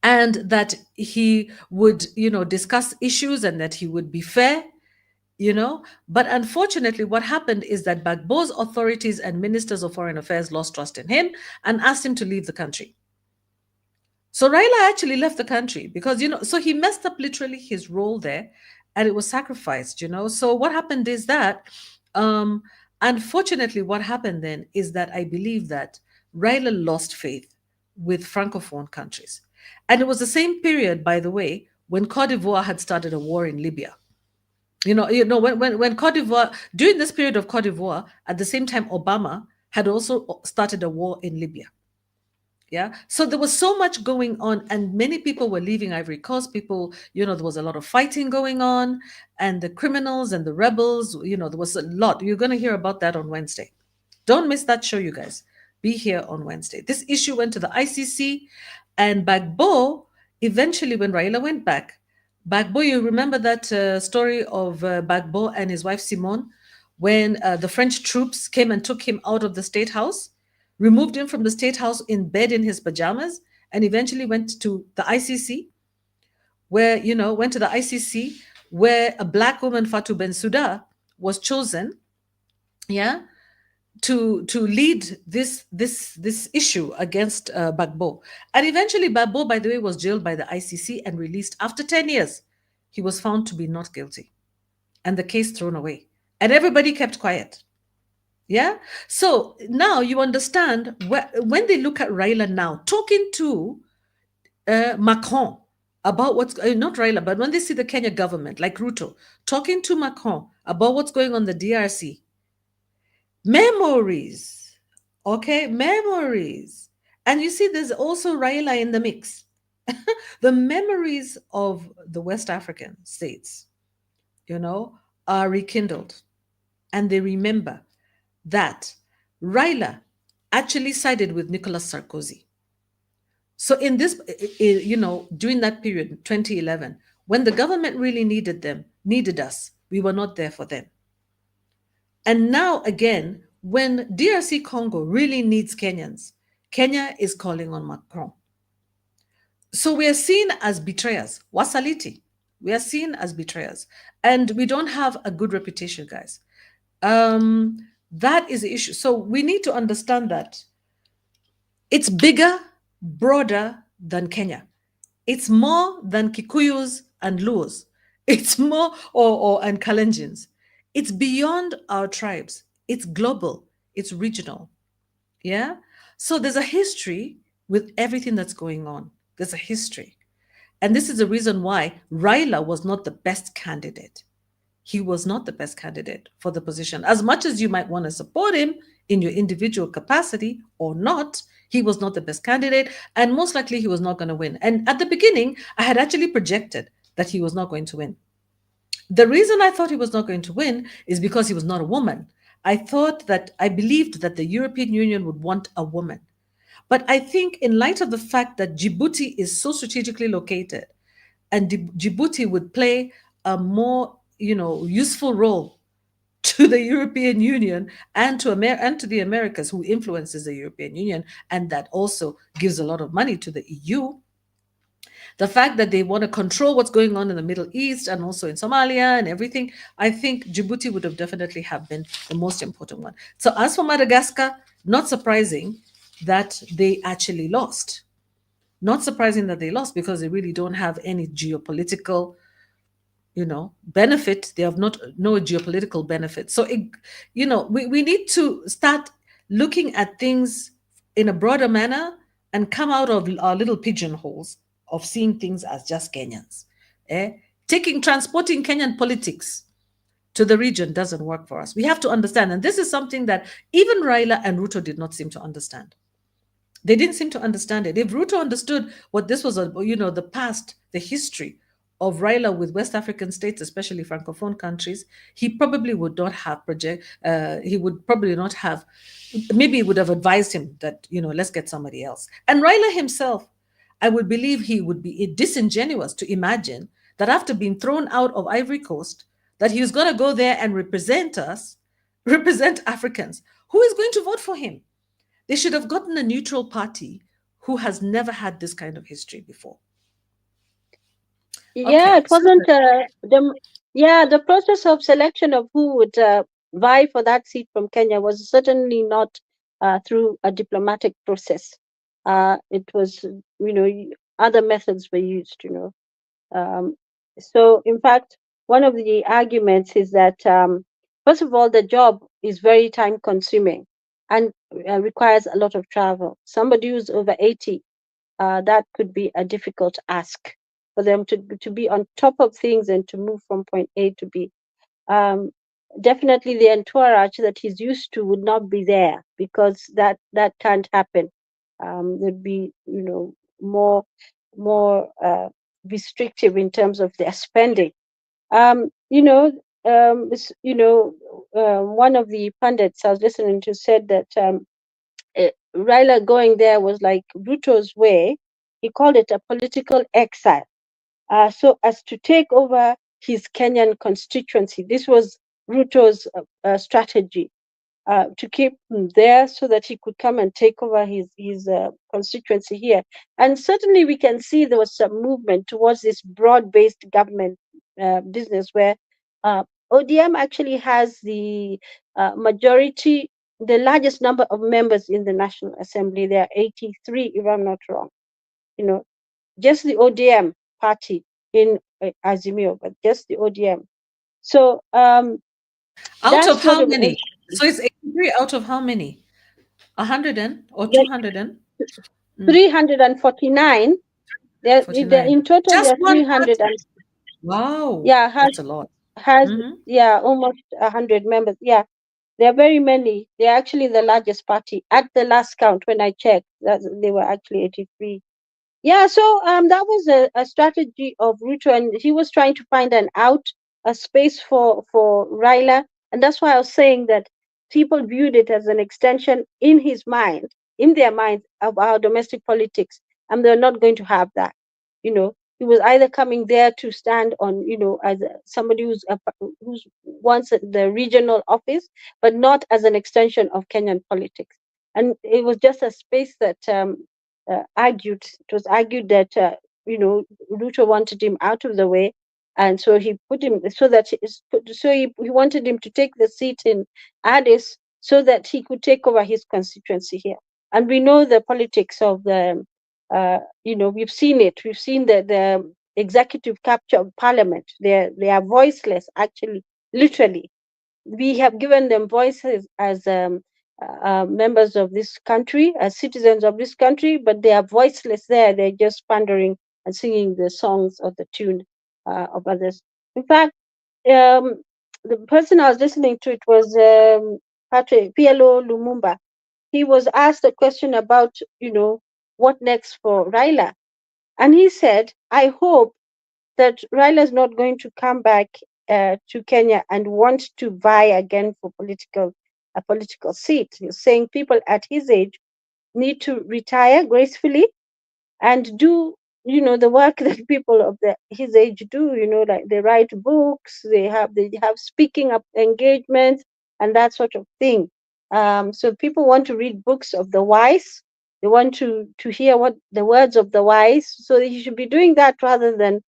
and that he would, discuss issues and that he would be fair. But unfortunately, what happened is that Gbagbo's authorities and ministers of foreign affairs lost trust in him and asked him to leave the country. So Raila actually left the country because, so he messed up literally his role there and it was sacrificed, So what happened is that, unfortunately, what happened then is that I believe that Raila lost faith with Francophone countries. And it was the same period, by the way, when Cote d'Ivoire had started a war in Libya. When Cote d'Ivoire, during this period of Cote d'Ivoire, at the same time, Obama had also started a war in Libya. Yeah. So there was so much going on, and many people were leaving Ivory Coast. People, there was a lot of fighting going on, and the criminals and the rebels, there was a lot. You're going to hear about that on Wednesday. Don't miss that show, you guys. Be here on Wednesday. This issue went to the ICC, and Gbagbo, eventually, when Raila went back, Gbagbo, you remember that story of Gbagbo and his wife Simone, when the French troops came and took him out of the State House, removed him from the State House in bed in his pajamas, and eventually went to the ICC, where, where a black woman, Fatou Bensouda, was chosen, to lead this issue against Gbagbo. And eventually Gbagbo, by the way, was jailed by the ICC and released after 10 years. He was found to be not guilty and the case thrown away. And everybody kept quiet. Yeah? So now you understand when they look at Raila now, talking to Macron about what's, not Raila, but when they see the Kenya government, like Ruto, talking to Macron about what's going on in the DRC, memories, okay, memories. And you see, there's also Raila in the mix. The memories of the West African states, are rekindled. And they remember that Raila actually sided with Nicolas Sarkozy. So in this, during that period, 2011, when the government really needed us, we were not there for them. And now again, when DRC Congo really needs Kenyans, Kenya is calling on Macron. So we are seen as betrayers. Wasaliti. We are seen as betrayers. And we don't have a good reputation, guys. That is the issue. So we need to understand that it's bigger, broader than Kenya. It's more than Kikuyus and Luos. It's more, and Kalenjins. It's beyond our tribes. It's global. It's regional. Yeah. So there's a history with everything that's going on. There's a history. And this is the reason why Raila was not the best candidate. He was not the best candidate for the position. As much as you might want to support him in your individual capacity or not, he was not the best candidate. And most likely he was not going to win. And at the beginning, I had actually projected that he was not going to win. The reason I thought he was not going to win is because he was not a woman. I believed that the European Union would want a woman. But I think, in light of the fact that Djibouti is so strategically located, and Djibouti would play a more, useful role to the European Union and to the Americas, who influences the European Union, and that also gives a lot of money to the EU. The fact that they want to control what's going on in the Middle East and also in Somalia and everything, I think Djibouti would have definitely have been the most important one. So as for Madagascar, not surprising that they actually lost. Not surprising that they lost because they really don't have any geopolitical, benefit. They have not no geopolitical benefit. So we need to start looking at things in a broader manner and come out of our little pigeonholes of seeing things as just Kenyans. Transporting Kenyan politics to the region doesn't work for us. We have to understand, and this is something that even Raila and Ruto did not seem to understand. They didn't seem to understand it. If Ruto understood what this was, the past, the history of Raila with West African states, especially Francophone countries, he probably would not have he would probably not have, maybe he would have advised him that, let's get somebody else. And Raila himself, I would believe he would be disingenuous to imagine that after being thrown out of Ivory Coast, that he was going to go there and represent us, represent Africans. Who is going to vote for him? They should have gotten a neutral party who has never had this kind of history before. Yeah, Okay, it so wasn't the process of selection of who would vie for that seat from Kenya was certainly not through a diplomatic process. It was, other methods were used, Um, so, in fact, one of the arguments is that, first of all, the job is very time consuming and requires a lot of travel. Somebody who's over 80, that could be a difficult ask for them to be on top of things and to move from point A to B. Um, Definitely, the entourage that he's used to would not be there because that can't happen. There'd be, more restrictive in terms of their spending. Um, you know, one of the pundits I was listening to said that Raila going there was like Ruto's way. He called it a political exile. So as to take over his Kenyan constituency. This was Ruto's strategy to keep him there so that he could come and take over his constituency here. And certainly we can see there was some movement towards this broad-based government business where ODM actually has the majority, the largest number of members in the National Assembly. There are 83, if I'm not wrong. You know, just the ODM party in Azimio, but just the ODM. So out of that's what how it, many? So it's 83 out of how many? 100 or the 200 349. Forty-nine. In total Just there are one 300 party. and Wow, yeah that's a lot. has Hmm. yeah almost 100 members. Yeah, there are very many. They're actually the largest party at the last count when I checked. That they were actually 83. Yeah, so that was a strategy of Ruto, and he was trying to find an out, a space for Raila, and that's why I was saying that people viewed it as an extension in his mind, in their minds, of our domestic politics, and they're not going to have that. He was either coming there to stand on, as somebody who's wants the regional office, but not as an extension of Kenyan politics, and it was just a space that it was argued that Ruto wanted him out of the way, and so he put him so that he wanted him to take the seat in Addis so that he could take over his constituency here. And we know the politics of the we've seen it. We've seen the executive capture of parliament. They are voiceless, actually, literally. We have given them voices as members of this country, as citizens of this country, but they are voiceless there. They're just pandering and singing the songs or the tune of others. In fact, the person I was listening to, it was Patrick PLO Lumumba. He was asked a question about, what next for Raila. And he said, I hope that Raila is not going to come back to Kenya and want to vie again for a political seat. He's saying people at his age need to retire gracefully and do the work that people of his age do. Like they write books, they have speaking up engagements and that sort of thing. So people want to read books of the wise. They want to hear what the words of the wise. So you should be doing that rather than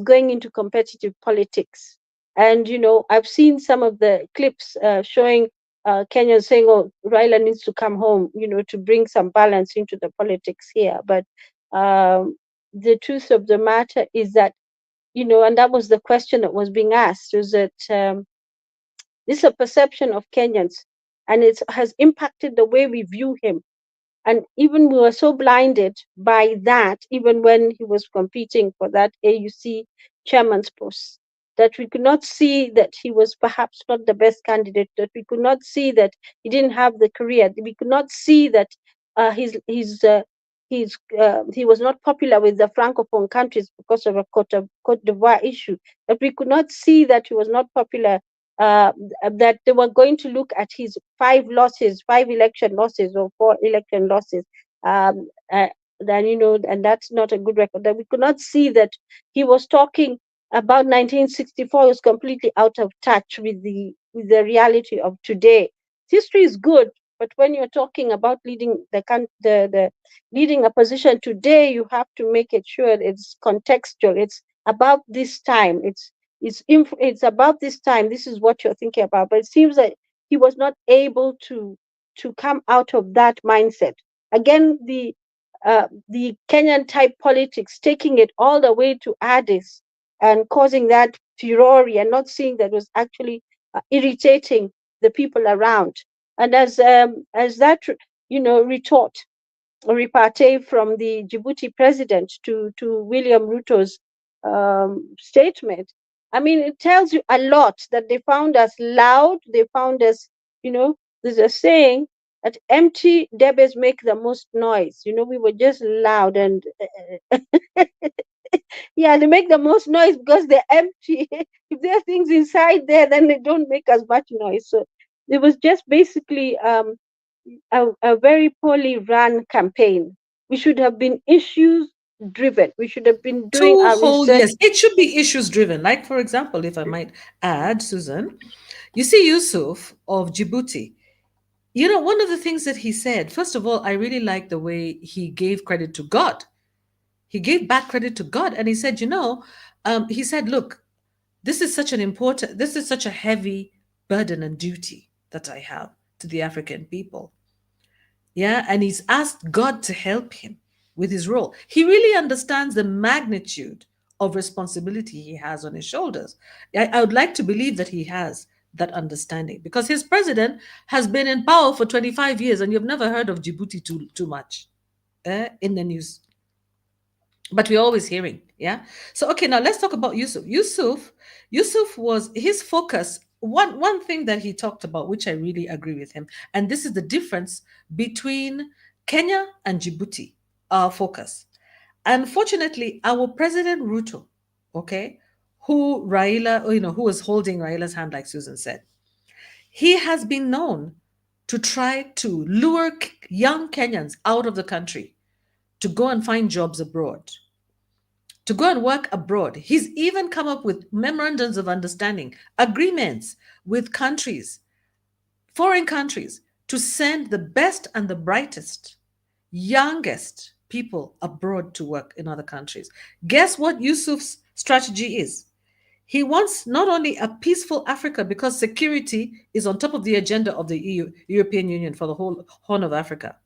going into competitive politics. And I've seen some of the clips showing Kenyans saying, "Oh, Raila needs to come home," to bring some balance into the politics here. But the truth of the matter is that, and that was the question that was being asked, is that this is a perception of Kenyans, and it has impacted the way we view him. And even we were so blinded by that, even when he was competing for that AUC chairman's post, that we could not see that he was perhaps not the best candidate, that we could not see that he didn't have the career, we could not see that he was not popular with the francophone countries because of a Cote d'Ivoire issue, that we could not see that he was not popular, uh, that they were going to look at his five election losses or four election losses. Um, uh, then and that's not a good record. That we could not see that he was talking about 1964 was completely out of touch with the reality of today. History is good, but when you're talking about leading the leading a position today, you have to make it sure it's contextual. It's about this time. It's about this time. This is what you're thinking about. But it seems that he was not able to come out of that mindset. Again, the Kenyan type politics, taking it all the way to Addis and causing that furor and not seeing that was actually irritating the people around. And as that retort or repartee from the Djibouti president to William Ruto's statement, I mean, it tells you a lot that they found us loud. They found us, there's a saying that empty debba's make the most noise. We were just loud and yeah, they make the most noise because they're empty. If there are things inside there, then they don't make as much noise. So it was just basically a very poorly run campaign. We should have been issues driven. We should have been doing Two our whole research. yes, it should be issues driven. Like, for example, if I might add, Susan, you see Yusuf of Djibouti. One of the things that he said, first of all, I really like the way he gave credit to God. He gave back credit to God, and he said, he said, look, this is such a heavy burden and duty that I have to the African people. Yeah. And he's asked God to help him with his role. He really understands the magnitude of responsibility he has on his shoulders. I would like to believe that he has that understanding because his president has been in power for 25 years and you've never heard of Djibouti too much in the news. But we're always hearing, yeah. So okay, now let's talk about Yusuf. Yusuf was his focus. One thing that he talked about, which I really agree with him, and this is the difference between Kenya and Djibouti. Our focus. Unfortunately, our President Ruto, okay, who was holding Raila's hand, like Susan said, he has been known to try to lure young Kenyans out of the country to go and find jobs abroad, to go and work abroad. He's even come up with memorandums of understanding, agreements with countries, foreign countries, to send the best and the brightest, youngest people abroad to work in other countries. Guess what Yusuf's strategy is? He wants not only a peaceful Africa, because security is on top of the agenda of the European Union for the whole Horn of Africa.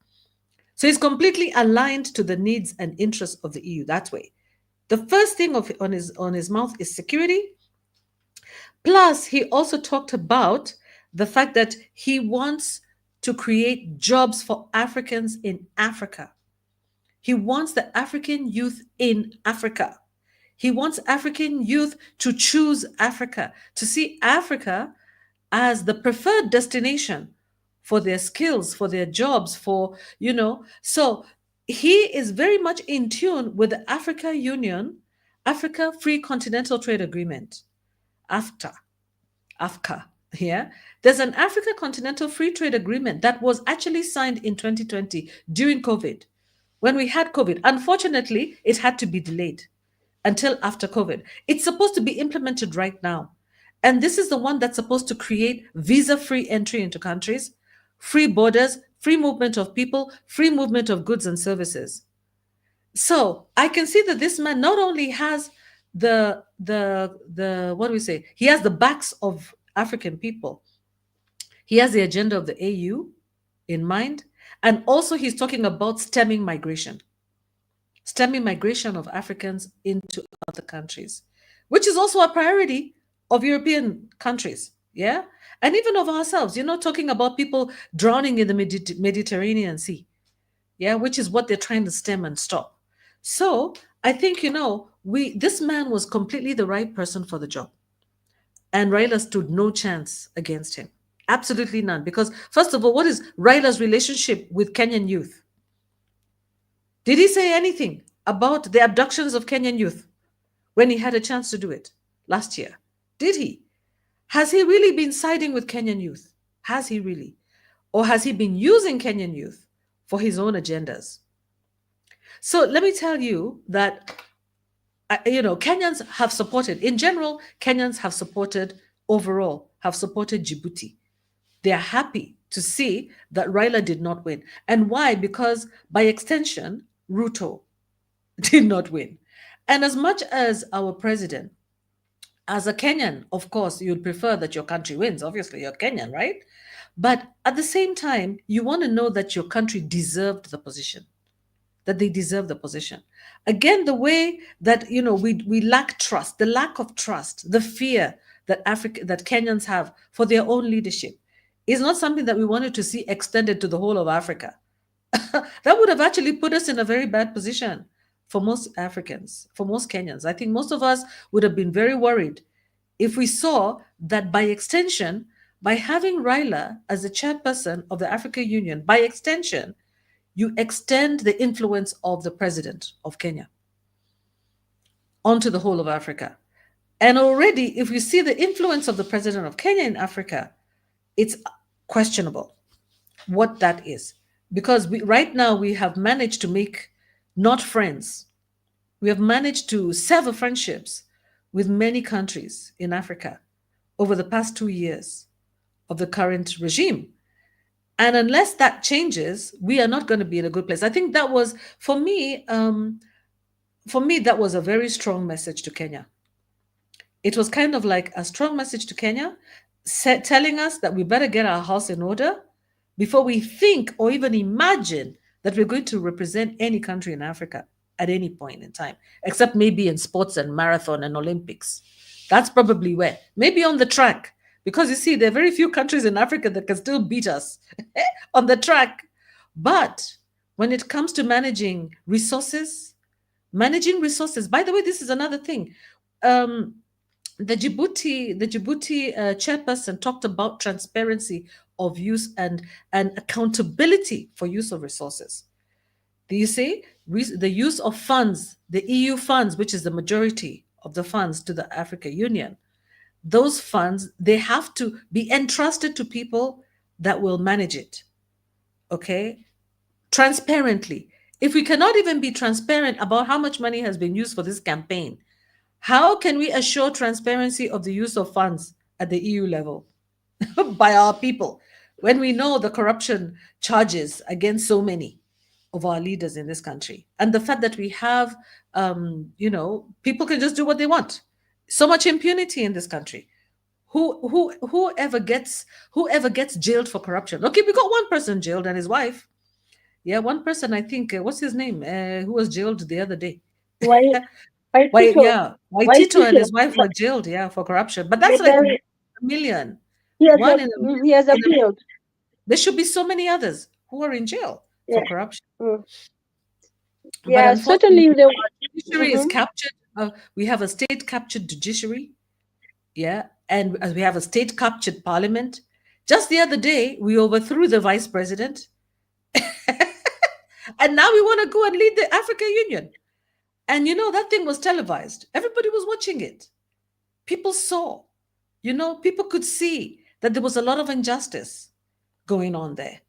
So he's completely aligned to the needs and interests of the EU that way. The first thing on his mouth is security. Plus, he also talked about the fact that he wants to create jobs for Africans in Africa. He wants the African youth in Africa. He wants African youth to choose Africa, to see Africa as the preferred destination for their skills, for their jobs, So he is very much in tune with the Africa Union, Africa Free Continental Trade Agreement, AFTA, AFCA. Yeah, there's an Africa Continental Free Trade Agreement that was actually signed in 2020 during COVID. When we had COVID, unfortunately, it had to be delayed until after COVID. It's supposed to be implemented right now. And this is the one that's supposed to create visa free entry into countries, free borders, free movement of people, free movement of goods and services. So I can see that this man not only has the what do we say? He has the backs of African people. He has the agenda of the AU in mind. And also he's talking about stemming migration of Africans into other countries, which is also a priority of European countries. Yeah. And even of ourselves, talking about people drowning in the Mediterranean Sea. Yeah. Which is what they're trying to stem and stop. So I think, this man was completely the right person for the job. And Raila stood no chance against him. Absolutely none. Because, first of all, what is Raila's relationship with Kenyan youth? Did he say anything about the abductions of Kenyan youth when he had a chance to do it last year? Did he? Has he really been siding with Kenyan youth? Has he really? Or has he been using Kenyan youth for his own agendas? So let me tell you that, Kenyans have supported, in general, Kenyans have supported, overall, have supported Djibouti. They are happy to see that Raila did not win. And why? Because by extension, Ruto did not win. And as much as our president, as a Kenyan, of course, you'd prefer that your country wins. Obviously, you're Kenyan, right? But at the same time, you want to know that your country deserved the position, that they deserve the position. Again, the way that we lack trust, the lack of trust, the fear that Kenyans have for their own leadership is not something that we wanted to see extended to the whole of Africa. That would have actually put us in a very bad position for most Africans, for most Kenyans. I think most of us would have been very worried if we saw that by extension, by having Raila as the chairperson of the African Union, by extension, you extend the influence of the president of Kenya onto the whole of Africa. And already, if you see the influence of the president of Kenya in Africa, it's questionable what that is. Because right now we have managed to make not friends. We have managed to sever friendships with many countries in Africa over the past 2 years of the current regime. And unless that changes, we are not going to be in a good place. I think that was, for me, that was a very strong message to Kenya. It was kind of like a strong message to Kenya, telling us that we better get our house in order before we think or even imagine that we're going to represent any country in Africa at any point in time, except maybe in sports and marathon and Olympics. That's probably where. Maybe on the track, because you see, there are very few countries in Africa that can still beat us on the track. But when it comes to managing resources, by the way, this is another thing. The Djibouti chairperson talked about transparency of use and accountability for use of resources. Do you see the use of funds, the EU funds, which is the majority of the funds to the African Union? Those funds, they have to be entrusted to people that will manage it. Okay, transparently. If we cannot even be transparent about how much money has been used for this campaign, how can we assure transparency of the use of funds at the EU level by our people when we know the corruption charges against so many of our leaders in this country? And the fact that we have, people can just do what they want. So much impunity in this country. Whoever gets jailed for corruption? Okay, we got one person jailed and his wife. Yeah, one person, I think, what's his name? Who was jailed the other day? Why, Why, Tito? yeah, why Why Tito and Tito? his wife were jailed, yeah, for corruption. But that's But like 1 million. he has One in a he has in a appealed. There should be so many others who are in jail for Yeah. corruption. Mm. But Yeah. Certainly. unfortunately, The. our judiciary is Mhm. captured. We have a state captured judiciary, yeah, and we have a state captured parliament. Just the other day, we overthrew the vice president, and now we want to go and lead the African Union. And that thing was televised. Everybody was watching it. People saw, people could see that there was a lot of injustice going on there.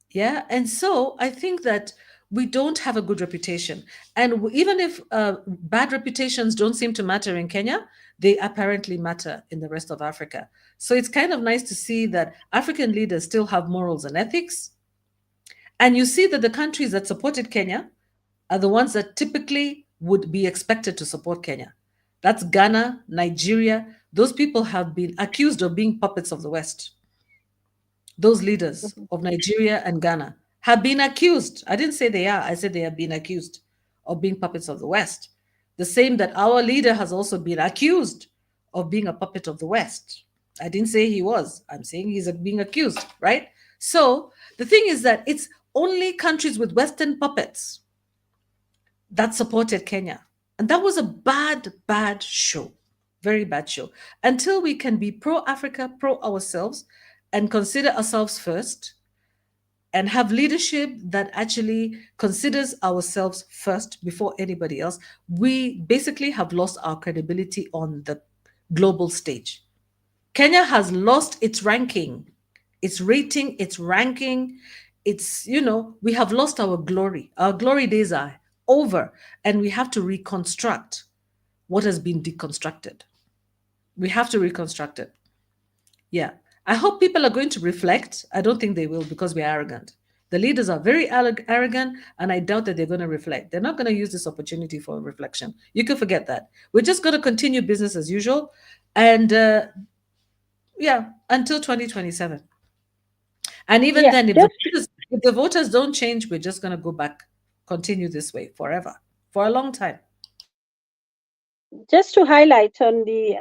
Yeah. And so I think that we don't have a good reputation. And even if bad reputations don't seem to matter in Kenya, they apparently matter in the rest of Africa. So it's kind of nice to see that African leaders still have morals and ethics. And you see that the countries that supported Kenya are the ones that typically would be expected to support Kenya. That's Ghana, Nigeria. Those people have been accused of being puppets of the West. Those leaders Mhm. of Nigeria and Ghana have been accused. I didn't say they are, I said they have been accused of being puppets of the West. The same that our leader has also been accused of being a puppet of the West. I didn't say he was, I'm saying he's being accused, right? So the thing is that it's only countries with Western puppets that supported Kenya. And that was a bad, bad show. Very bad show. Until we can be pro Africa, pro ourselves, and consider ourselves first, and have leadership that actually considers ourselves first before anybody else, we basically have lost our credibility on the global stage. Kenya has lost its ranking, its rating, its ranking. We have lost our glory. Our glory days are over, and we have to reconstruct what has been deconstructed. We have to reconstruct it. Yeah. I hope people are going to reflect. I don't think they will because we're arrogant. The leaders are very arrogant, and I doubt that they're going to reflect. They're not going to use this opportunity for reflection. You can forget that. We're just going to continue business as usual. And yeah, until 2027. And even Yeah. then, Just. if the voters don't change, we're just going to go back, continue this way forever, for a long time. Just to highlight on the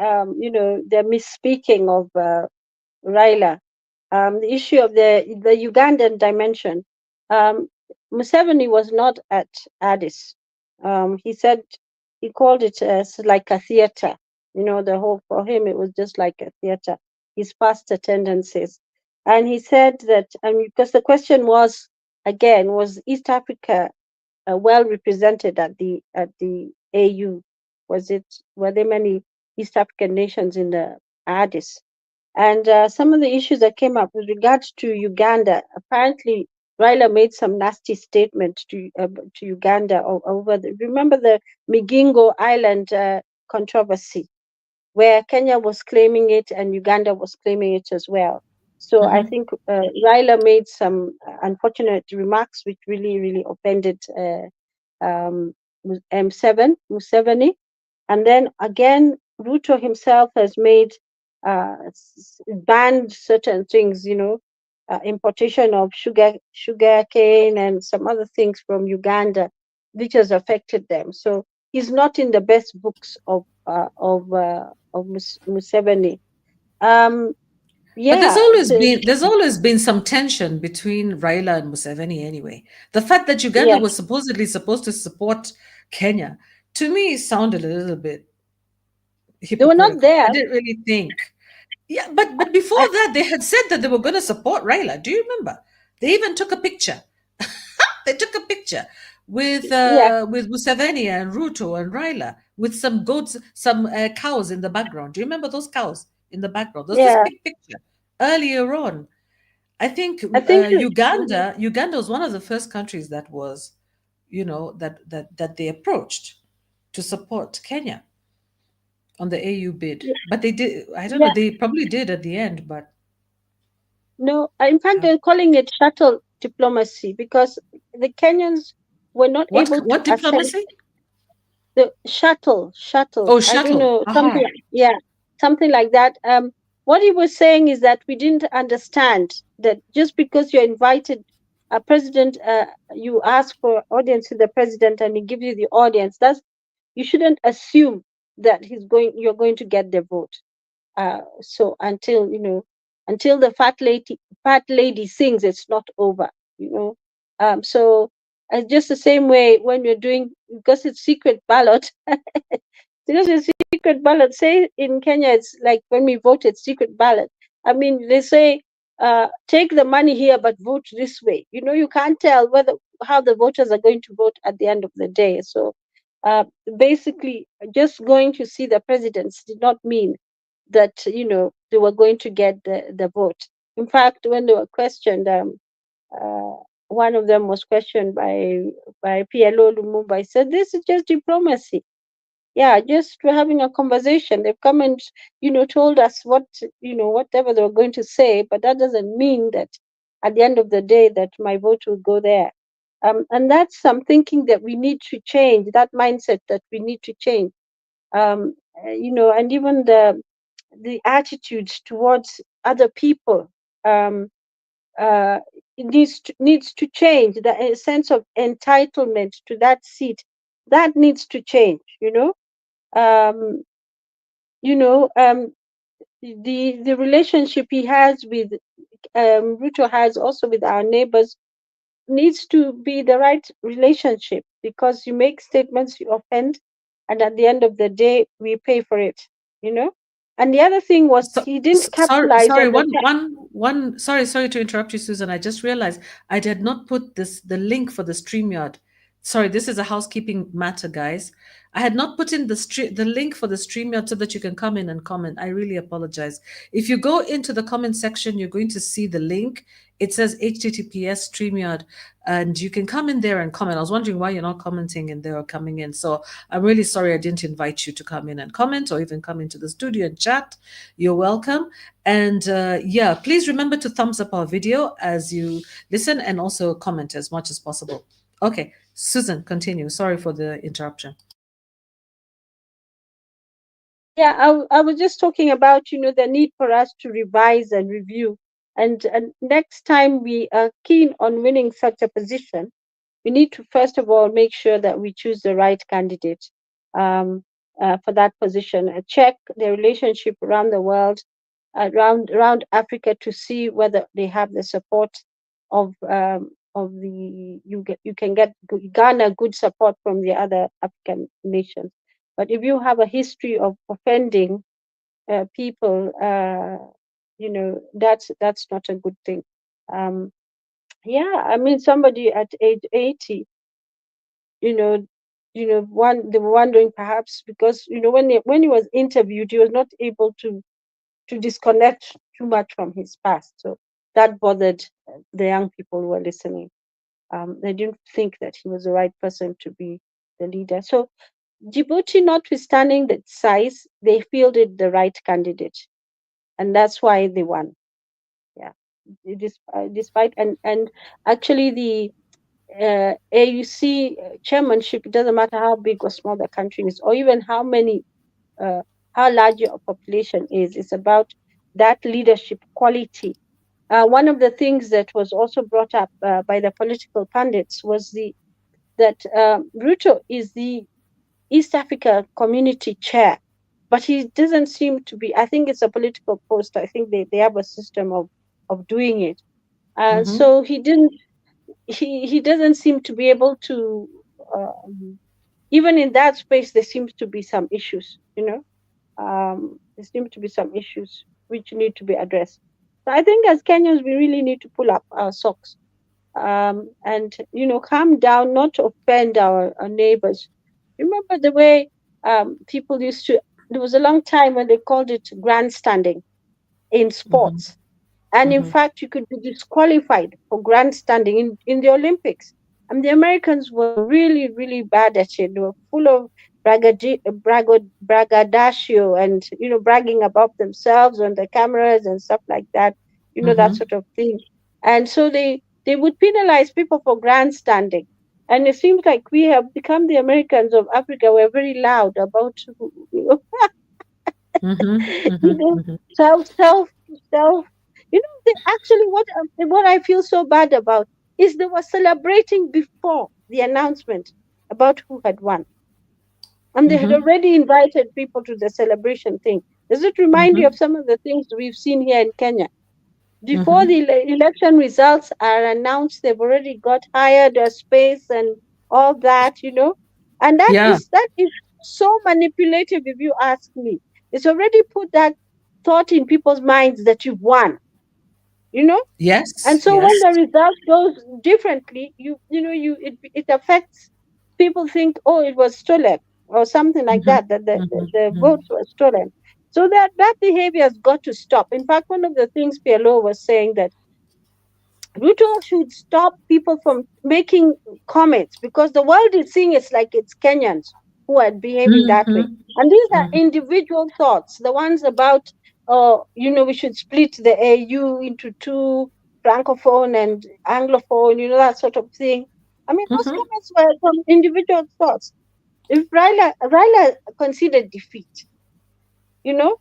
the misspeaking of Raila, the issue of the Ugandan dimension. Um, Museveni was not at Addis. He said he called it as like a theater. The whole for him it was just like a theater. His past attendances, and he said that because the question was again was East Africa well represented at the AU? Were there many East African nations in the Addis? And some of the issues that came up with regards to Uganda, apparently Raila made some nasty statement to Uganda over remember the Migingo Island controversy, where Kenya was claiming it and Uganda was claiming it as well. So I Mhm. think Raila made some unfortunate remarks which really, really offended um, Museveni. And then again, Ruto himself has made banned certain things, importation of sugar cane and some other things from Uganda, which has affected them. So he's not in the best books of Museveni. Um, But there's yeah, always been there's always been some tension between Raila and Museveni anyway. The fact that Uganda yes, was supposedly supposed to support Kenya, to me, sounded a little bit they were not hypocritical. I there. didn't really think. Yeah, but before I, that, they had said that they were going to support Raila. Do you remember? They even took a picture. They took a picture yeah, with Museveni and Ruto and Raila with some goats, some cows in the background. Do you remember those cows in the background? There's this yeah. big picture earlier on. I think I think mhm. Uganda was one of the first countries that was, that they approached to support Kenya on the AU bid. But they did. I don't know. Yeah, They probably did at the end, but no. In fact, uh, they're calling it shuttle diplomacy because the Kenyans were not able to what assess diplomacy? the shuttle. Oh, I don't shuttle. know, Aha. yeah, something like that. What he was saying is that we didn't understand that just because you're invited, a president, you ask for audience with the president and he gives you the audience. You shouldn't assume that you're going to get the vote. So until Until the fat lady sings, it's not over. You know, so just the same way when you're doing, because it's secret ballot, because it's secret ballot. Say in Kenya, it's like when we vote, it's secret ballot. I mean, they say, take the money here, but vote this way. You know, you can't tell how the voters are going to vote at the end of the day. So, basically, just going to see the presidents did not mean that they were going to get the vote. In fact, when they were questioned, uh, one of them was questioned by PLO Lumumba. He said, "This is just diplomacy. Yeah, just we're having a conversation. They've come and told us whatever they were going to say, but that doesn't mean that at the end of the day that my vote will go there." And that's some thinking that we need to change. That mindset that we need to change. And even the attitudes towards other people. Uh, it needs to change. The sense of entitlement to that seat, that needs to change. Um, you know, the relationship he has with Ruto has also with our neighbors needs to be the right relationship, because you make statements, you offend, and at the end of the day, we pay for it. You know. And the other thing was So, he didn't sorry, capitalize sorry. on the One. Sorry to interrupt you, Susan. I just realized I did not put the link for the StreamYard. Sorry, this is a housekeeping matter, guys. I had not put in the link for the StreamYard so that you can come in and comment. I really apologize. If you go into the comment section, you're going to see the link. It says HTTPS StreamYard, and you can come in there and comment. I was wondering why you're not commenting in there or coming in. So I'm really sorry I didn't invite you to come in and comment or even come into the studio and chat. You're welcome. And yeah, please remember to thumbs up our video as you listen and also comment as much as possible. Okay, Susan, continue. Sorry for the interruption. Yeah, I was just talking about, the need for us to revise and review. And next time we are keen on winning such a position, we need to first of all make sure that we choose the right candidate for that position. Check the relationship around the world, around Africa, to see whether they have the support of the you can garner good support from the other African nations. But if you have a history of offending people, that's not a good thing. Um, yeah, I mean, somebody at age 80, you know, they were wondering, perhaps because when he was interviewed, he was not able to disconnect too much from his past, so that bothered the young people who were listening. They didn't think that he was the right person to be the leader. So Djibouti, notwithstanding the size, they fielded the right candidate, and that's why they won. Yeah, despite and actually the AUC chairmanship, it doesn't matter how big or small the country is, or even uh, how large your population is. It's about that leadership quality. One of the things that was also brought up by the political pundits was that Ruto is the East Africa Community Chair, but he doesn't seem to be. I think it's a political post. I think they have a system of doing it, and Mm-hmm. so he didn't. He doesn't seem to be able to. Even in that space, there seems to be some issues. There seem to be some issues which need to be addressed. So I think as Kenyans, we really need to pull up our socks and calm down, not to offend our neighbors. Remember the way people used to. There was a long time when they called it grandstanding in Mm-hmm. sports, and in Mm-hmm. fact, you could be disqualified for grandstanding in the Olympics. And the Americans were really, really bad at it. They were full of braggadocio and, bragging about themselves on the cameras and stuff like that, that Mm-hmm. sort of thing. And so they would penalize people for grandstanding. And it seems like we have become the Americans of Africa. We're very loud about, Mm-hmm. you Mm-hmm. know, Mm-hmm. self. They actually, what I feel so bad about is they were celebrating before the announcement about who had won, and they had Mm-hmm. already invited people to the celebration thing. Does it remind you Mm-hmm. of some of the things we've seen here in Kenya? Before Mm-hmm. the election results are announced, they've already got hired a space and all that, and that Yeah. is so manipulative. If you ask me, it's already put that thought in people's minds that you've won, you know. And Yes. so when Yes. the result goes differently, it affects people. Think, oh, it was stolen or something like Mm-hmm. that, that the Mm-hmm. votes were stolen. So that behavior has got to stop. In fact, one of the things PLO was saying that Ruto should stop people from making comments, because the world is seeing it's like it's Kenyans who are behaving that way. Mm-hmm. And these are Mm-hmm. individual thoughts, the ones about, we should split the AU into two, Francophone and Anglophone, that sort of thing. I mean, those Mm-hmm. comments were from individual thoughts. If Raila conceded defeat, you know,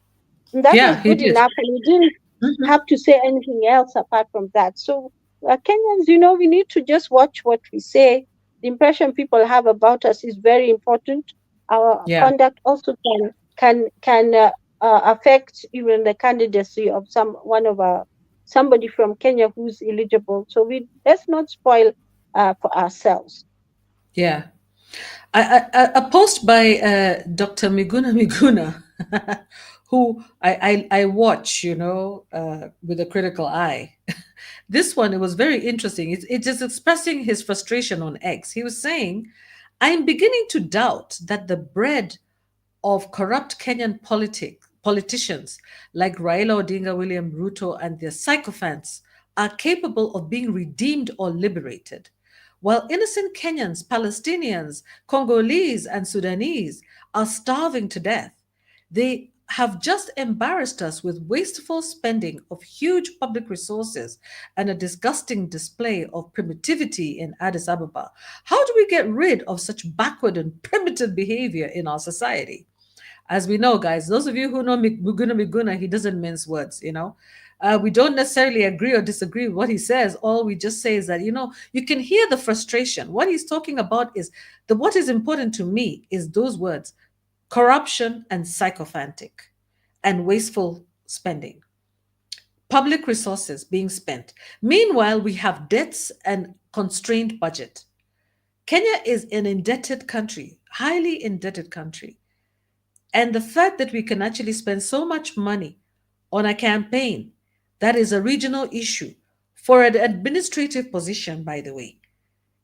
and that was Yeah, he good did. enough, and we didn't Mm-hmm. have to say anything else apart from that. So, Kenyans, we need to just watch what we say. The impression people have about us is very important. Our Yeah. conduct also can affect even the candidacy of somebody from Kenya who's eligible. So let's not spoil for ourselves. Yeah. A post by Dr. Miguna Miguna, who I watch, with a critical eye. This one, it was very interesting. It is expressing his frustration on X. He was saying, I'm beginning to doubt that the bread of corrupt Kenyan politicians like Raila Odinga, William Ruto, and their sycophants are capable of being redeemed or liberated. While innocent Kenyans, Palestinians, Congolese, and Sudanese are starving to death, they have just embarrassed us with wasteful spending of huge public resources and a disgusting display of primitivity in Addis Ababa. How do we get rid of such backward and primitive behavior in our society? As we know, guys, those of you who know Muguna Miguna, he doesn't mince words, we don't necessarily agree or disagree with what he says. All we just say is that, you can hear the frustration. What he's talking about is what is important to me is those words: corruption and sycophantic and wasteful spending, public resources being spent. Meanwhile, we have debts and constrained budget. Kenya is an indebted country, highly indebted country. And the fact that we can actually spend so much money on a campaign that is a regional issue for an administrative position, by the way,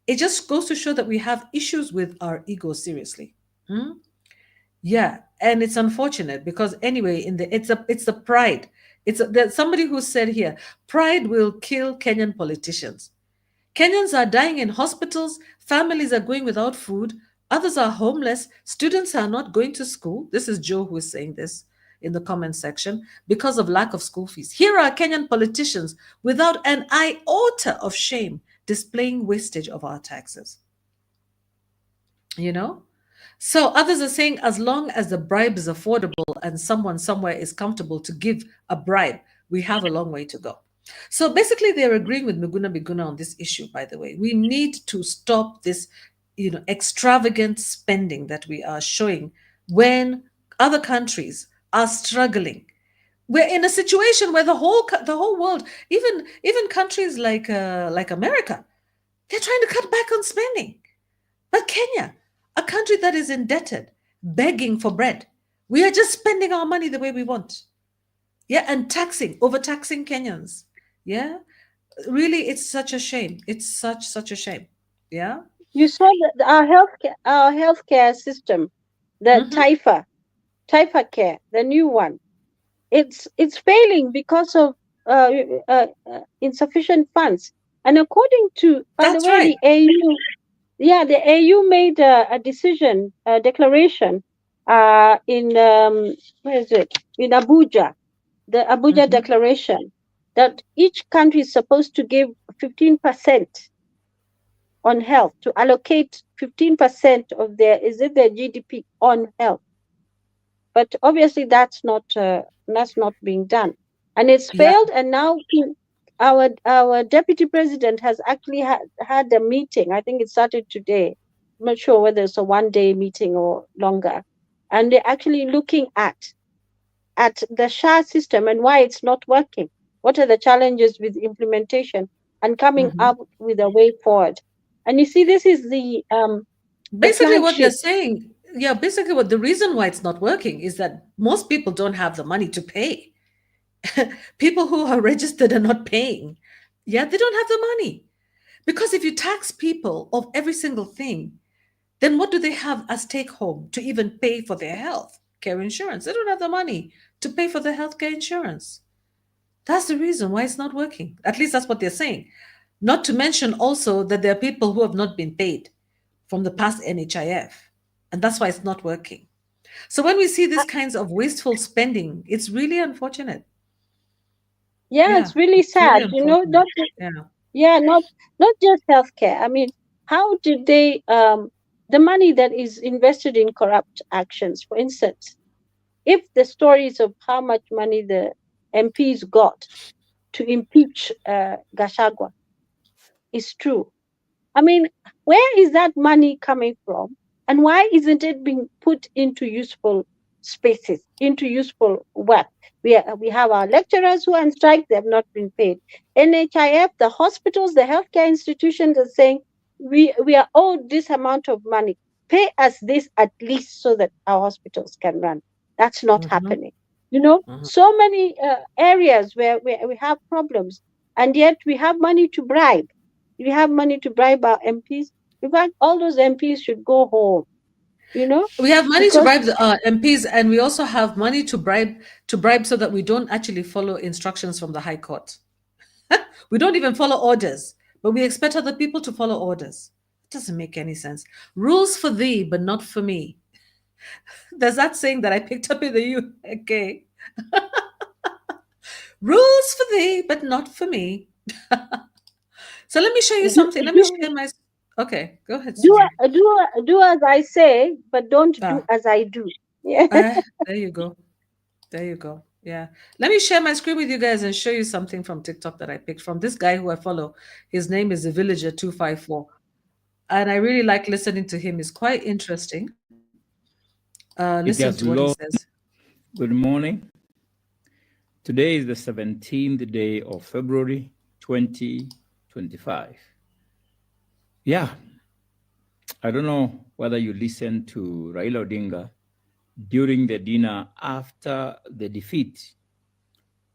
it just goes to show that we have issues with our ego seriously. Hmm? Yeah, and it's unfortunate because anyway, it's the pride. There's somebody who said here, pride will kill Kenyan politicians. Kenyans are dying in hospitals, families are going without food, others are homeless, students are not going to school. This is Joe who is saying this in the comment section because of lack of school fees. Here are Kenyan politicians without an iota of shame displaying wastage of our taxes. You know? So others are saying as long as the bribe is affordable and someone somewhere is comfortable to give a bribe, we have a long way to go. So basically, they're agreeing with Miguna Miguna on this issue, by the way. We need to stop this, extravagant spending that we are showing when other countries are struggling. We're in a situation where the whole world, even countries like America, they're trying to cut back on spending. But Kenya, a country that is indebted, begging for bread, we are just spending our money the way we want. Yeah, and overtaxing Kenyans. Yeah, really, it's such a shame. It's such a shame. Yeah. You saw that our healthcare system, the Mm-hmm. Taifa Care, the new one. It's failing because of uh, insufficient funds. And according to, by the That's way, right. the AU, yeah, the AU made a decision, a declaration, in where is it? In Abuja, the Abuja Mm-hmm. Declaration, that each country is supposed to give 15% on health, to allocate 15% of their GDP on health. But obviously that's not being done, and it's Yeah. failed. And now our deputy president has actually had a meeting. I think it started today. I'm not sure whether it's a 1 day meeting or longer, and they're actually looking at the SHA system and why it's not working. what are the challenges with implementation, and coming Mhm. up with a way forward. And you see, this is the Basically, what they're flagship. saying, yeah, basically, what the reason why it's not working is that most people don't have the money to pay. People who are registered are not paying. Yeah, they don't have the money. Because if you tax people of every single thing, then what do they have as take home to even pay for their health care insurance? They don't have the money to pay for their health care insurance. That's the reason why it's not working. At least that's what they're saying. Not to mention also that there are people who have not been paid from the past NHIF, and that's why it's not working. So when we see Uh, these kinds of wasteful spending, it's really unfortunate. yeah, Yeah, it's really it's really sad, unfortunate. Yeah. yeah, not just healthcare. I mean, how did they the money that is invested in corrupt actions, for instance, if the stories of how much money the MPs got to impeach Gashagwa is true, I mean, where is that money coming from? And why isn't it being put into useful spaces, into useful work? We have our lecturers who are on strike, they have not been paid. NHIF, the hospitals, the healthcare institutions are saying, we are owed this amount of money. Pay us this at least so that our hospitals can run. That's not Mhm, happening. mhm. So many areas where we have problems, and yet we have money to bribe. We have money to bribe our MPs. In fact, all those MPs should go home, you know, We have money to because bribe the MPs, and we also have money to bribe so that we don't actually follow instructions from the High Court. We don't even follow orders, but we expect other people to follow orders. It doesn't make any sense. Rules for thee, but not for me. There's that saying that I picked up in the UK. Rules for thee, but not for me. So let me show you do something. Let me do share my. Okay, go ahead, do Susan. do as I say, but don't do Ah, as I do. Yeah. there you go. There you go. Yeah. Let me share my screen with you guys and show you something from TikTok that I picked from this guy who I follow. His name is the Villager 254. And I really like listening to him. It's quite interesting. Listen It to what has he says. lost. Good morning. Today is the 17th day of February 2025. Yeah, I don't know whether you listened to Raila Odinga during the dinner after the defeat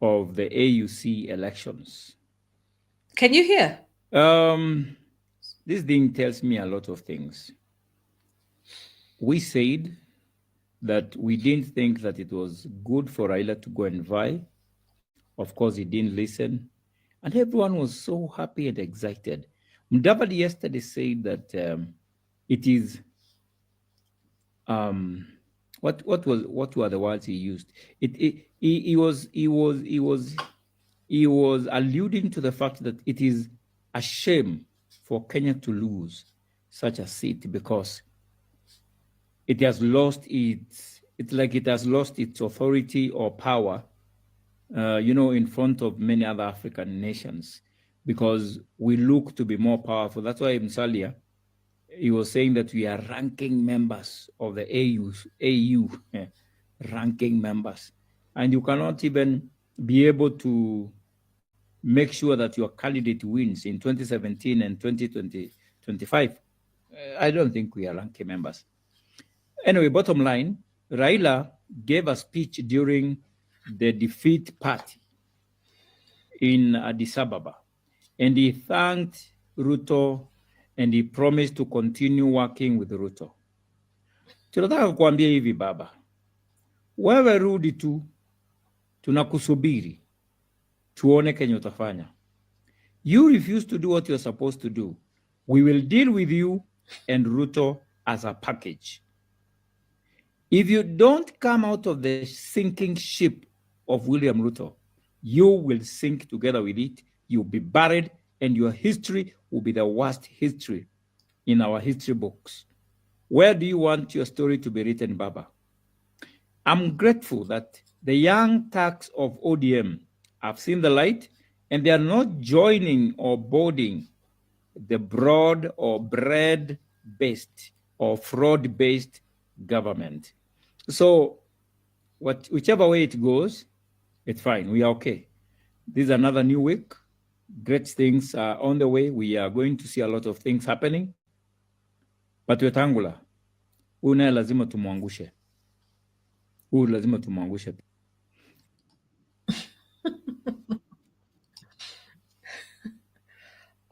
of the AUC elections. Can you hear? Um, this thing tells me a lot of things. We said that we didn't think that it was good for Raila to go and vie. Of course, he didn't listen. And everyone was so happy and excited. Mudavadi yesterday said that it is um, what were the words he used? He was alluding to the fact that it is a shame for Kenya to lose such a seat because it has lost it's like it has lost its authority or power, in front of many other African nations because we look to be more powerful. That's why Msalia, he was saying that we are ranking members of the AU, ranking members. And you cannot even be able to make sure that your candidate wins in 2017 and 2025. I don't think we are ranking members. Anyway, bottom line, Raila gave a speech during the defeat party in Addis Ababa, and he thanked Ruto and he promised to continue working with Ruto. Tunataka kukuambia hivi baba, wewe rudi tu, tunakusubiri tuone kenye utafanya. You refuse to do what you're supposed to do. We will deal with you and Ruto as a package. If you don't come out of the sinking ship of William Ruto, you will sink together with it. You'll be buried, and your history will be the worst history in our history books. Where do you want your story to be written, Baba? I'm grateful that the young thugs of ODM have seen the light and they are not joining or boarding the broad or bread-based or fraud-based government. So whichever way it goes, it's fine. We are okay. This is another new week. Great things are on the way. We are going to see a lot of things happening. But Wetangula, huyu naye lazima tumwangushe. Huyu lazima tumwangushe.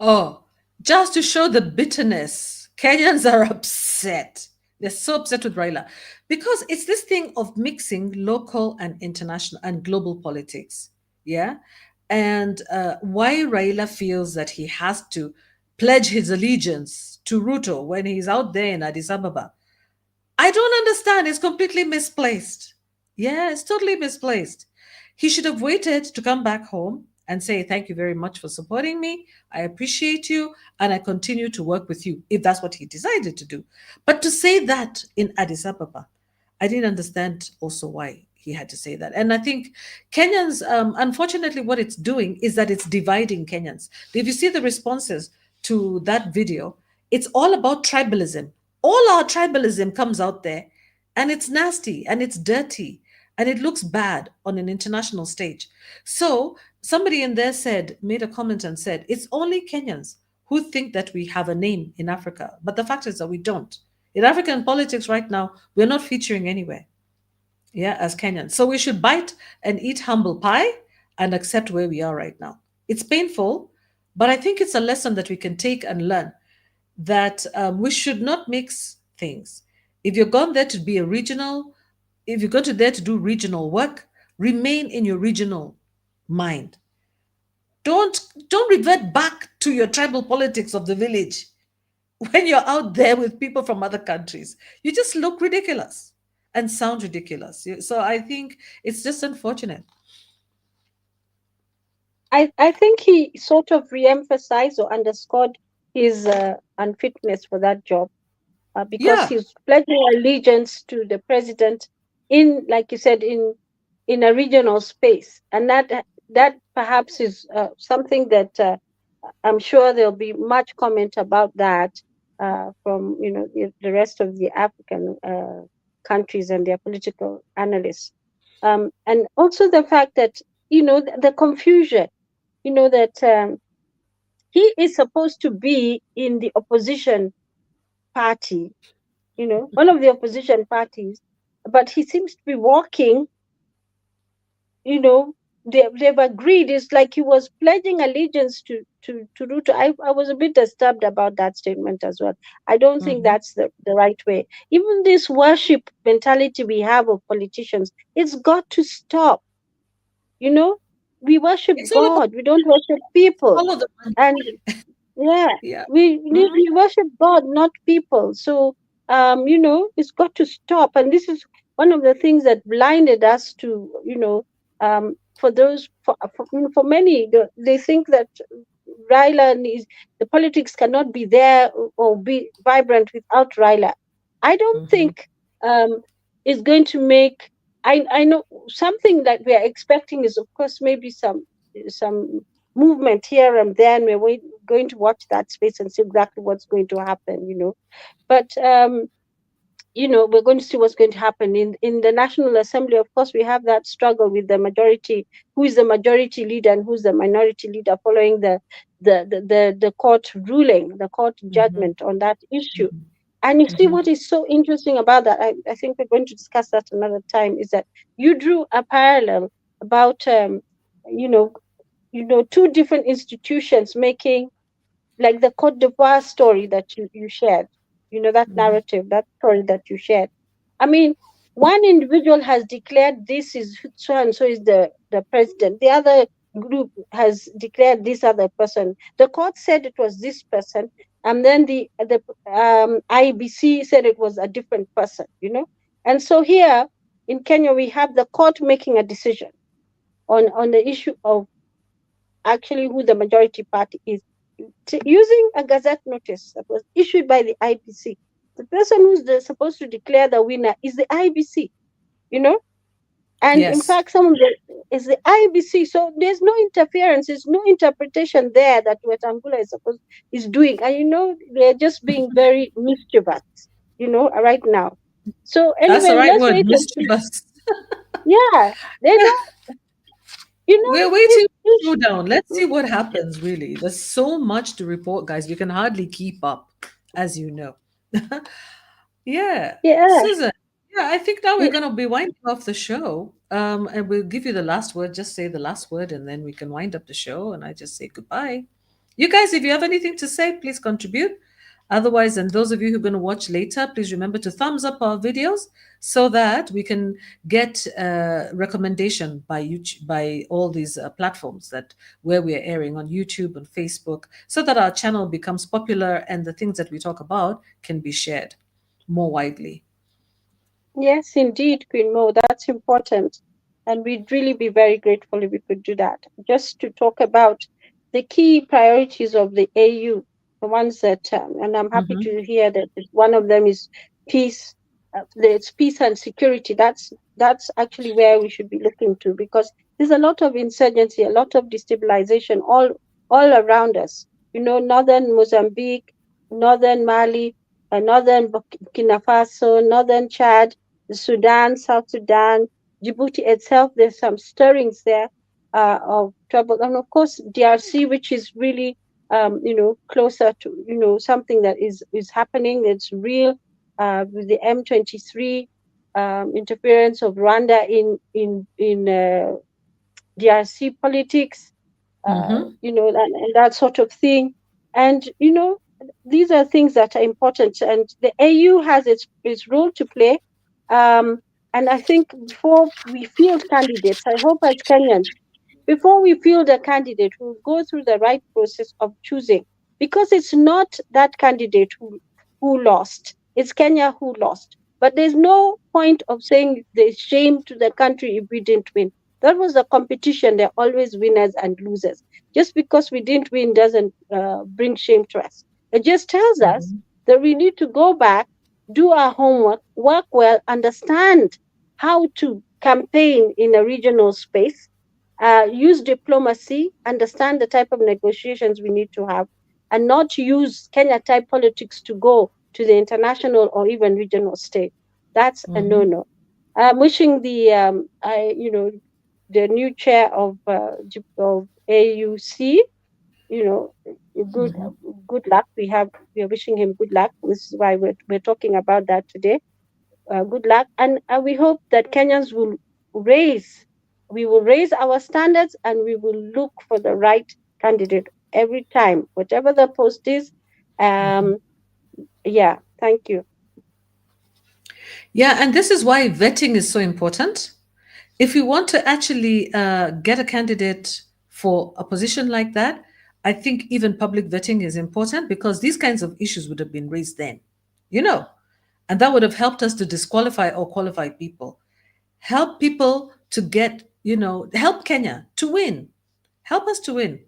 Oh, just to show the bitterness, Kenyans are upset. They're so upset with Raila because it's this thing of mixing local and international and global politics. Yeah. And why Raila feels that he has to pledge his allegiance to Ruto when he's out there in Addis Ababa. I don't understand. It's completely misplaced. Yeah, it's totally misplaced. He should have waited to come back home and say, "Thank you very much for supporting me. I appreciate you, and I continue to work with you," if that's what he decided to do. But to say that in Addis Ababa, I didn't understand also why he had to say that. And I think Kenyans, unfortunately, what it's doing is that it's dividing Kenyans. If you see the responses to that video, it's all about tribalism. All our tribalism comes out there, and it's nasty and it's dirty and it looks bad on an international stage. So somebody in there made a comment and said, it's only Kenyans who think that we have a name in Africa. But the fact is that we don't. In African politics right now, we're not featuring anywhere, yeah, as Kenyans. So we should bite and eat humble pie and accept where we are right now. It's painful, but I think it's a lesson that we can take and learn that we should not mix things. If you're gone there to be a regional, if you're going to there to do regional work, remain in your regional mind. Don't revert back to your tribal politics of the village when you're out there with people from other countries. You just look ridiculous and sound ridiculous. So I think it's just unfortunate. I think he sort of re-emphasized or underscored his unfitness for that job, because Yeah. he's pledging allegiance to the president in, like you said, in a regional space, and that perhaps is something that I'm sure there'll be much comment about that from the rest of the African countries and their political analysts, and also the fact that the confusion, that he is supposed to be in the opposition party, one of the opposition parties, but he seems to be walking, you know, they've agreed. It's like he was pledging allegiance to Ruto. I was a bit disturbed about that statement as well. I don't think Mhm. that's the right way. Even this worship mentality we have of politicians, it's got to stop. You know, we worship It's all about God, we don't worship people. follow the money. And yeah, Yeah. Mhm. we worship God, not people. So it's got to stop. And this is one of the things that blinded us to, for those for many, they think that Raila is the politics cannot be there or be vibrant without Raila. I don't Mhm. think um is going to make. I know something that we are expecting is, of course, maybe some movement here and there, and we're going to watch that space and see exactly what's going to happen. But we're going to see what's going to happen in the National Assembly. Of course, we have that struggle with the majority, who is the majority leader and who's the minority leader, following the court ruling, the court Mhm. judgment on that issue. Mhm. And you see Mhm. what is so interesting about that, I think we're going to discuss that another time, is that you drew a parallel about you know two different institutions making, like the Cote d'Ivoire story that you shared, that Mhm. narrative, that story that you shared. I mean, one individual has declared this is so and so is the president. The other group has declared this other person. The court said it was this person, and then the IBC said it was a different person. And so here in Kenya, we have the court making a decision on the issue of actually who the majority party is, using a gazette notice that was issued by the IBC. The person who's supposed to declare the winner is the IBC, you know, and in Yes. fact, some of the is the IBC. So there's no interference, there's no interpretation there that what Angula is doing, and they're just being very mischievous, right now. So That's anyway, the right let's word, wait and see. mischievous. Yeah, they don't. You know, We're waiting it, for showdown. Let's see what happens, really. There's so much to report, guys. We can hardly keep up, as you know. Yeah. yeah, Susan, yeah, I think now we're yeah, going to be winding off the show. And we'll give you the last word. Just say the last word, and then we can wind up the show. And I just say goodbye. You guys, if you have anything to say, please contribute. Otherwise, and those of you who are going to watch later, please remember to thumbs up our videos so that we can get recommendation by YouTube, by all these platforms that where we are airing on YouTube and Facebook, so that our channel becomes popular and the things that we talk about can be shared more widely. yes, indeed, Queen Mo, that's important. And we'd really be very grateful if we could do that. Just to talk about the key priorities of the AU, the ones that, and I'm happy Mm-hmm. to hear that one of them is peace. It's peace and security. That's actually where we should be looking to, because there's a lot of insurgency, a lot of destabilization all around us. You know, northern Mozambique, northern Mali, northern Burkina Faso, northern Chad, Sudan, South Sudan, Djibouti itself. There's some stirrings there of trouble, and of course DRC, which is really closer to something that is happening. It's real with the M23 interference of Rwanda in DRC politics, Mm-hmm. and that sort of thing. And these are things that are important, and the AU has its role to play. Um, and I think before we field candidates, I hope as Kenyans, before we field a candidate, we'll go through the right process of choosing, because it's not that candidate who lost, it's Kenya who lost. But there's no point of saying there's shame to the country if we didn't win. That was a competition. There are always winners and losers. Just because we didn't win doesn't bring shame to us. It just tells us Mm-hmm. that we need to go back, do our homework, work well, understand how to campaign in a regional space, use diplomacy, understand the type of negotiations we need to have, and not use Kenya type politics to go to the international or even regional stage. That's a Mm-hmm. no-no. I'm wishing the new chair of AUC, you know, good Mm-hmm. good luck. We are wishing him good luck. This is why we're talking about that today. Good luck, and we hope that Kenyans raise we will raise our standards, and we will look for the right candidate every time, whatever the post is. Mm-hmm. Um, yeah, thank you. Yeah, and this is why vetting is so important. If we want to actually get a candidate for a position like that, I think even public vetting is important because these kinds of issues would have been raised then, you know, and that would have helped us to disqualify or qualify people, help people to get, help Kenya to win, help us to win.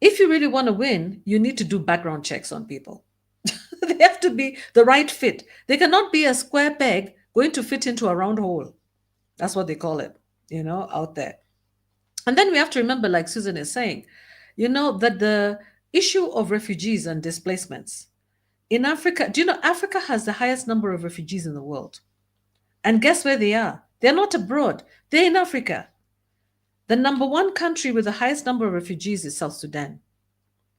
If you really want to win, you need to do background checks on people. They have to be the right fit. They cannot be a square peg going to fit into a round hole. That's what they call it, out there. And then we have to remember, like Susan is saying, that the issue of refugees and displacements in Africa, do you know Africa has the highest number of refugees in the world? And guess where they are? They're not abroad, they're in Africa. The number one country with the highest number of refugees is South Sudan.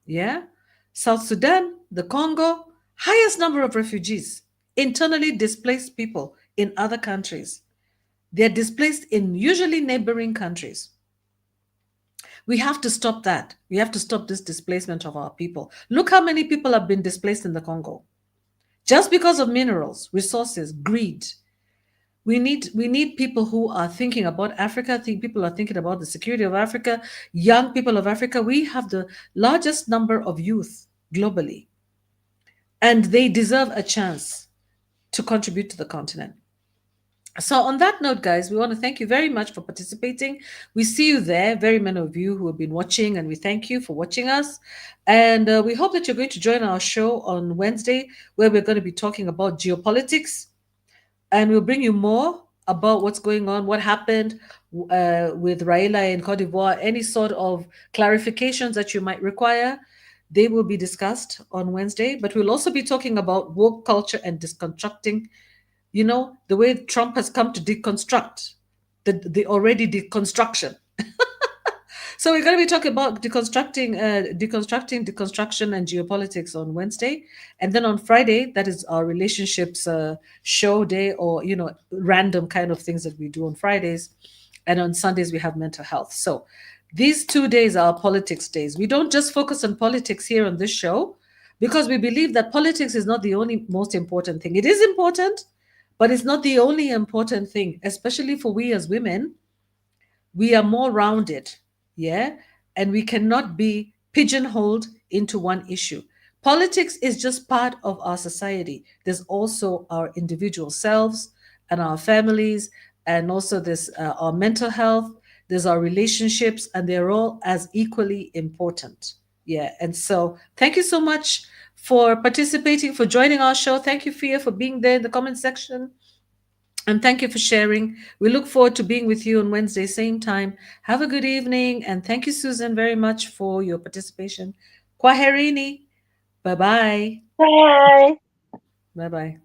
Yeah? South Sudan, the Congo, highest number of refugees, internally displaced people in other countries. They're displaced in usually neighboring countries. We have to stop that. We have to stop this displacement of our people. Look how many people have been displaced in the Congo just because of minerals, resources, greed. We need people who are thinking about Africa. I think people are thinking about the security of Africa, young people of Africa. We have the largest number of youth globally, and they deserve a chance to contribute to the continent. So, on that note, guys, we want to thank you very much for participating. We see you there, very many of you who have been watching, and we thank you for watching us. And we hope that you're going to join our show on Wednesday, where we're going to be talking about geopolitics, and we'll bring you more about what's going on, what happened with Raila in Cote d'Ivoire, any sort of clarifications that you might require. They will be discussed on Wednesday, but we'll also be talking about woke culture and deconstructing, the way Trump has come to deconstruct the already deconstruction. So we're going to be talking about deconstruction, and geopolitics on Wednesday, and then on Friday, that is our relationships show day, or random kind of things that we do on Fridays, and on Sundays we have mental health. So these 2 days are politics days. We don't just focus on politics here on this show, because we believe that politics is not the only most important thing. It is important, but it's not the only important thing, especially for we as women. We are more rounded, yeah, and we cannot be pigeonholed into one issue. Politics is just part of our society. There's also our individual selves and our families, and also there's our mental health, there's our relationships, and they're all as equally important. Yeah, and so thank you so much for participating, for joining our show. Thank you, Fia, for being there in the comment section. And thank you for sharing. We look forward to being with you on Wednesday, same time. Have a good evening. And thank you, Susan, very much for your participation. Kwaherini. Bye bye. Bye. Bye bye.